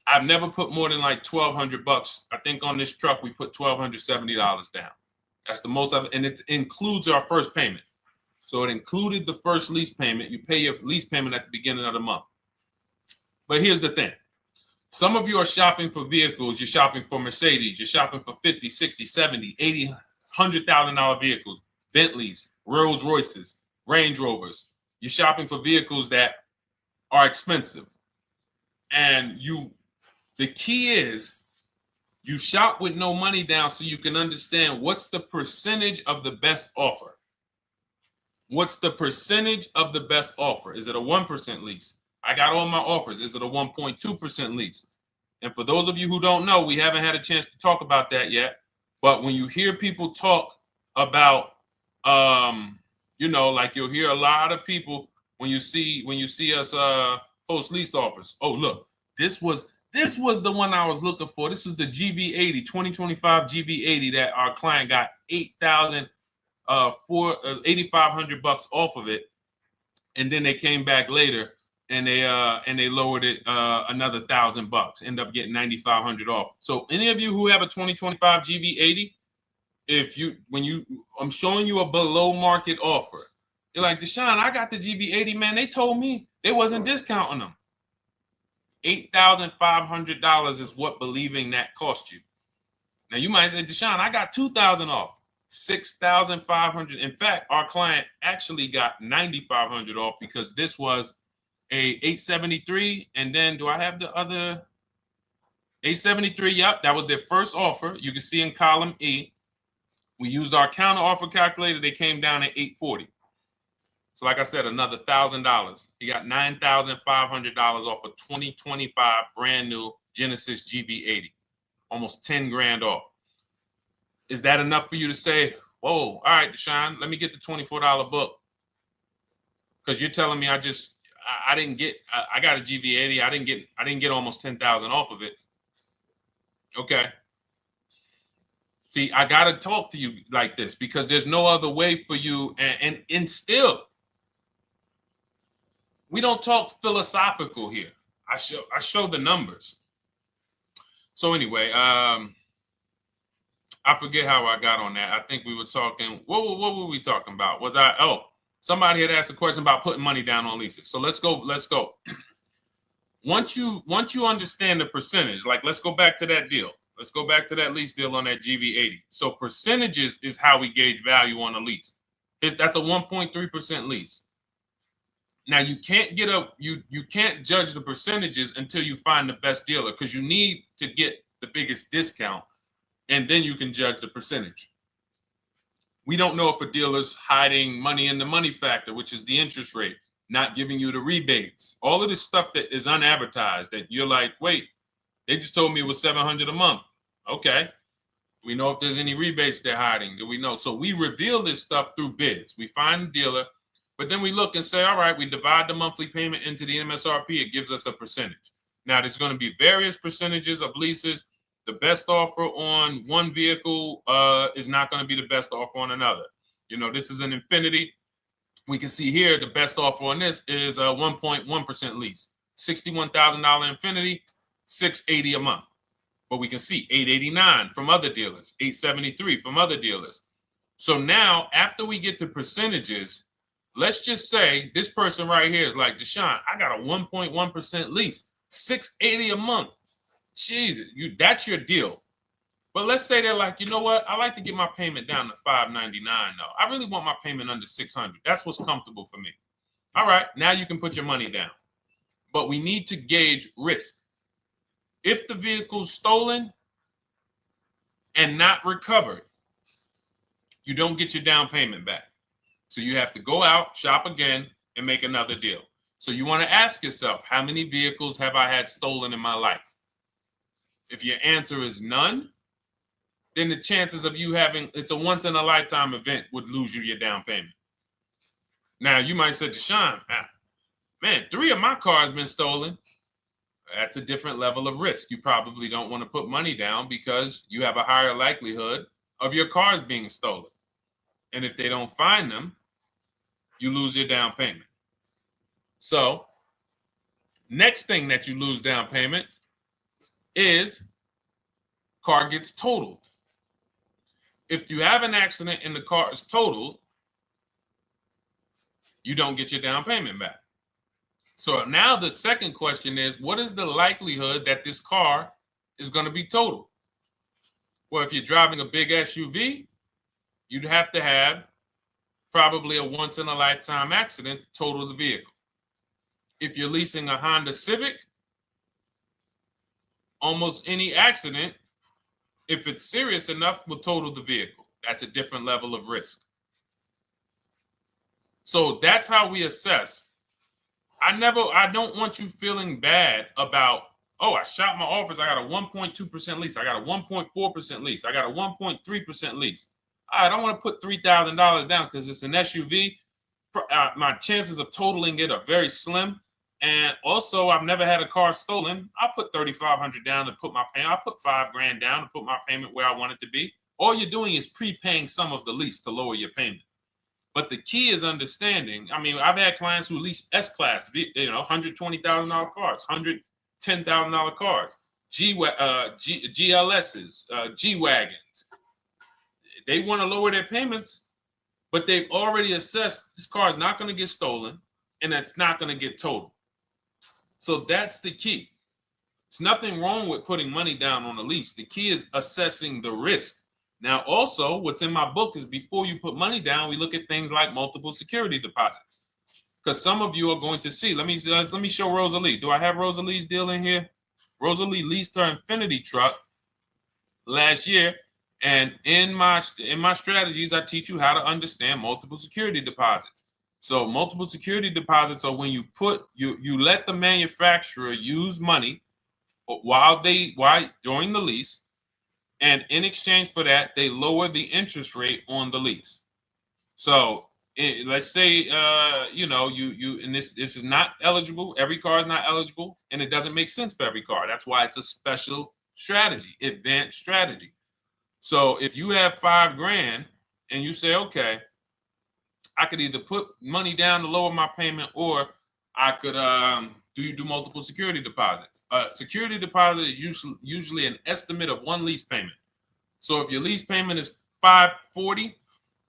I've never put more than like $1,200. I think on this truck, we put $1,270 down. That's the most of it. And it includes our first payment. So it included the first lease payment. You pay your lease payment at the beginning of the month. But here's the thing. Some of you are shopping for vehicles. You're shopping for Mercedes. You're shopping for 50, 60, 70, 80, $100,000 vehicles, Bentleys, Rolls Royces, Range Rovers. You're shopping for vehicles that are expensive. And the key is you shop with no money down so you can understand what's the percentage of the best offer. What's the percentage of the best offer? Is it a 1% lease? I got all my offers. Is it a 1.2% lease? And for those of you who don't know, we haven't had a chance to talk about that yet. But when you hear people talk about, like you'll hear a lot of people when you see us post lease offers. Oh, look, this was the one I was looking for. This is the GV80, 2025 GV80 that our client got $8,500 off of it, and then they came back later and they lowered it another $1,000. End up getting $9,500 off. So any of you who have a 2025 GV80, I'm showing you a below market offer. You're like, Deshone, I got the GV80, man. They told me they wasn't discounting them. $8,500 is what believing that cost you. Now you might say, Deshone, I got $2,000 off. $6,500. In fact, our client actually got $9,500 off because this was a 873. And then do I have the other 873? Yep, that was their first offer. You can see in column E. We used our counter offer calculator. They came down at 840. So like I said, another $1,000. He got $9,500 off a 2025 brand new Genesis GV80. almost 10 grand off. Is that enough for you to say, whoa, all right, Deshone, let me get the $24 book? Because you're telling me I didn't get, I got a GV80. I didn't get almost 10,000 off of it. Okay. See, I got to talk to you like this because there's no other way for you. And still, we don't talk philosophical here. I show the numbers. So anyway, I forget how I got on that. I think we were talking, what were we talking about? Somebody had asked a question about putting money down on leases. So let's go. Once you understand the percentage, like let's go back to that deal. Let's go back to that lease deal on that GV80. So percentages is how we gauge value on a lease. That's a 1.3% lease. Now you can't you can't judge the percentages until you find the best dealer, because you need to get the biggest discount, and then you can judge the percentage. We don't know if a dealer's hiding money in the money factor, which is the interest rate, not giving you the rebates, all of this stuff that is unadvertised that you're like, wait, they just told me it was $700 a month. Okay. We know if there's any rebates they're hiding. Do we know? So we reveal this stuff through bids. We find the dealer, but then we look and say, all right, we divide the monthly payment into the MSRP. It gives us a percentage. Now, there's going to be various percentages of leases. The best offer on one vehicle is not going to be the best offer on another. You know, this is an Infinity. We can see here the best offer on this is a 1.1% lease. $61,000 Infinity, $680 a month. But we can see $889 from other dealers, $873 from other dealers. So now, after we get the percentages, let's just say this person right here is like, Deshone, I got a 1.1% lease, $680 a month. Jesus, that's your deal. But let's say they're like, you know what? I like to get my payment down to $599 though. I really want my payment under $600. That's what's comfortable for me. All right, now you can put your money down. But we need to gauge risk. If the vehicle's stolen and not recovered, you don't get your down payment back. So you have to go out, shop again, and make another deal. So you want to ask yourself, how many vehicles have I had stolen in my life? If your answer is none, then the chances of you having, it's a once in a lifetime event, would lose you your down payment. Now you might say, Deshone, man, 3 of my cars been stolen. That's a different level of risk. You probably don't want to put money down because you have a higher likelihood of your cars being stolen. And if they don't find them, you lose your down payment. So next thing that you lose down payment is car gets totaled. If you have an accident and the car is totaled, you don't get your down payment back. So now the second question is, what is the likelihood that this car is going to be totaled? Well, if you're driving a big SUV, you'd have to have probably a once in a lifetime accident to total the vehicle. If you're leasing a Honda Civic, almost any accident, if it's serious enough, will total the vehicle. That's a different level of risk. So that's how we assess. I don't want you feeling bad about, oh, I shot my office. I got a 1.2% lease. I got a 1.4% lease. I got a 1.3% lease. I don't want to put $3,000 down because it's an SUV. My chances of totaling it are very slim. And also, I've never had a car stolen. I put $3,500 down to put my payment. I put $5,000 down to put my payment where I want it to be. All you're doing is prepaying some of the lease to lower your payment. But the key is understanding. I mean, I've had clients who lease S-Class, $120,000 cars, $110,000 cars, GLSs, G-Wagons. They want to lower their payments, but they've already assessed this car is not going to get stolen and it's not going to get totaled. So that's the key. There's nothing wrong with putting money down on a lease. The key is assessing the risk. Now, also, what's in my book is before you put money down, we look at things like multiple security deposits. Because some of you are going to see, let me show Rosalie. Do I have Rosalie's deal in here? Rosalie leased her Infinity truck last year. And in my strategies, I teach you how to understand multiple security deposits. So multiple security deposits are when you let the manufacturer use money during the lease And in exchange for that, they lower the interest rate on the lease. So let's say, and this is not eligible. Every car is not eligible, and it doesn't make sense for every car. That's why it's a special strategy, advanced strategy. So if you have $5,000 and you say, okay, I could either put money down to lower my payment, or I could do multiple security deposits. Security deposit is usually an estimate of one lease payment. So if your lease payment is $540,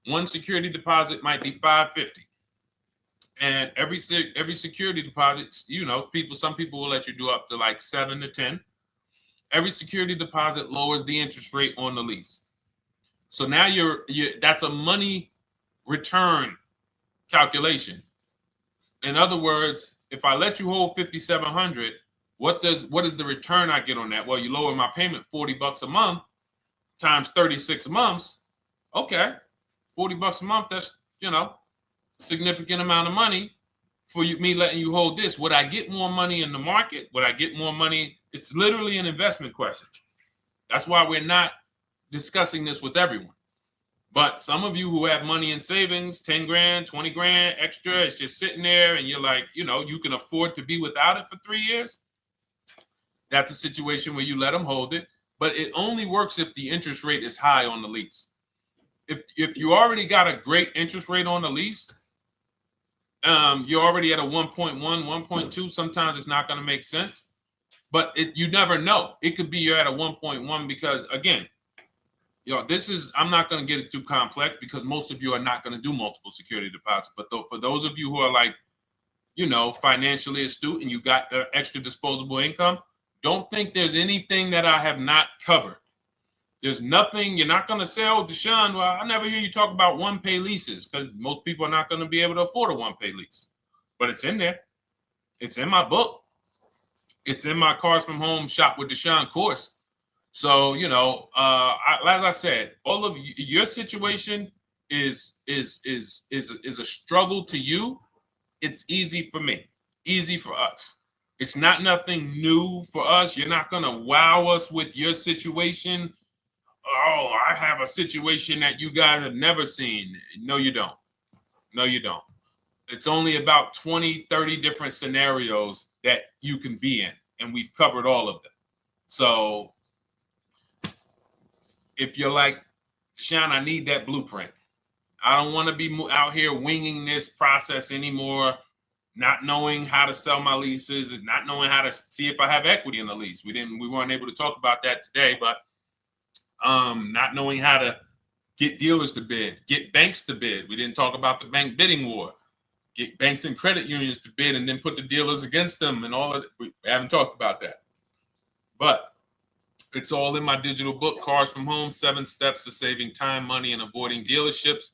one security deposit might be $550. And every security deposit, some people will let you do up to like 7 to 10. Every security deposit lowers the interest rate on the lease. So now that's a money return calculation. In other words, if I let you hold $5,700, what is the return I get on that? Well, you lower my payment $40 a month times 36 months. Okay, $40 a month. That's significant amount of money for me letting you hold this. Would I get more money in the market? Would I get more money? It's literally an investment question. That's why we're not discussing this with everyone. But some of you who have money in savings, 10 grand, 20 grand extra, it's just sitting there, and you're like, you can afford to be without it for 3 years. That's a situation where you let them hold it, but it only works if the interest rate is high on the lease. If you already got a great interest rate on the lease, you're already at a 1.1, 1.2. Sometimes it's not going to make sense, but you never know. It could be you're at a 1.1 because, again, I'm not going to get it too complex because most of you are not going to do multiple security deposits. But for those of you who are like, financially astute and you got extra disposable income, don't think there's anything that I have not covered. There's nothing. You're not going to say, oh, Deshone, well, I never hear you talk about one-pay leases, because most people are not going to be able to afford a one-pay lease. But it's in there. It's in my book. It's in my Cars from Home Shop with Deshone course. So, as I said, all of your situation is a struggle to you. It's easy for me, easy for us. It's nothing new for us. You're not going to wow us with your situation. Oh, I have a situation that you guys have never seen. No, you don't. No, you don't. It's only about 20, 30 different scenarios that you can be in, and we've covered all of them. So if you're like, Deshone, I need that blueprint. I don't want to be out here winging this process anymore, not knowing how to sell my leases and not knowing how to see if I have equity in the lease. We weren't able to talk about that today, but not knowing how to get dealers to bid, get banks to bid. We didn't talk about the bank bidding war. Get banks and credit unions to bid and then put the dealers against them and all of it. We haven't talked about that. But it's all in my digital book, Cars from Home, 7 Steps to Saving Time, Money, and Avoiding Dealerships.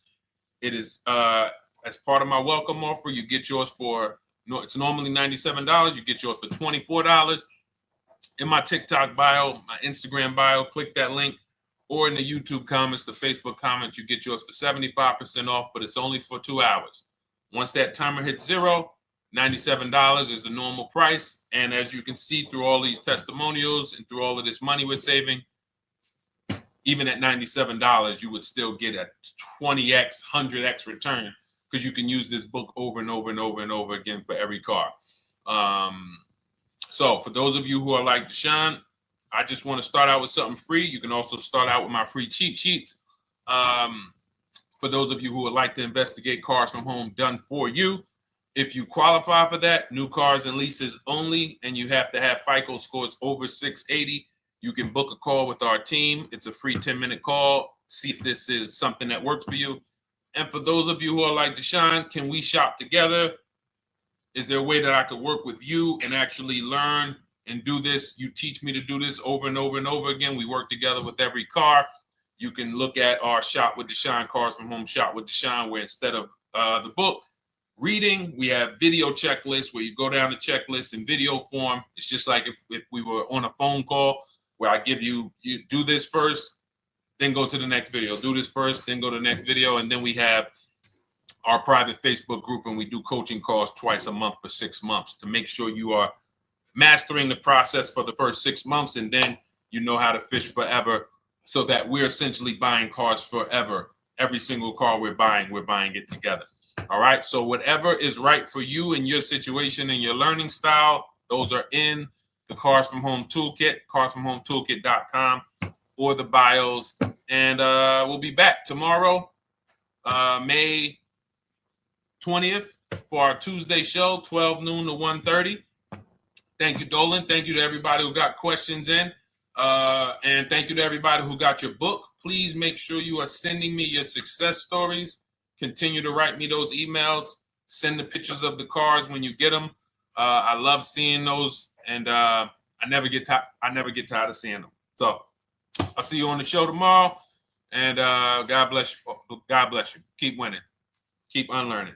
It is as part of my welcome offer. You get yours it's normally $97. You get yours for $24. In my TikTok bio, my Instagram bio, click that link, or in the YouTube comments, the Facebook comments, you get yours for 75% off, but it's only for 2 hours. Once that timer hits 0, $97 is the normal price. And as you can see through all these testimonials and through all of this money we're saving, even at $97, you would still get a 20x, 100x return, because you can use this book over and over and over and over again for every car. So for those of you who are like, Deshone, I just want to start out with something free. You can also start out with my free cheat sheets. For those of you who would like to investigate Cars from Home done for you, if you qualify for that, new cars and leases only, and you have to have FICO scores over 680, you can book a call with our team. It's a free 10-minute call. See if this is something that works for you. And for those of you who are like, Deshone, can we shop together? Is there a way that I could work with you and actually learn and do this? You teach me to do this over and over and over again. We work together with every car. You can look at our Shop with Deshone, Cars from Home Shop with Deshone, where instead of the book reading, we have video checklists where you go down the checklist in video form. It's just like if we were on a phone call, where I give you do this first, then go to the next video. Do this first, then go to the next video. And then we have our private Facebook group, and we do coaching calls twice a month for 6 months to make sure you are mastering the process for the first 6 months, and then you know how to fish forever so that we're essentially buying cars forever. Every single car we're buying it together. All right. So whatever is right for you and your situation and your learning style, those are in the Cars from Home Toolkit, carsfromhometoolkit.com, or the bios. And we'll be back tomorrow, May 20th, for our Tuesday show, 12 noon to 1:30. Thank you, Dolan. Thank you to everybody who got questions in. And thank you to everybody who got your book. Please make sure you are sending me your success stories. Continue to write me those emails. Send the pictures of the cars when you get them. I love seeing those, and I never get tired of seeing them. So I'll see you on the show tomorrow. And God bless you. God bless you. Keep winning. Keep unlearning.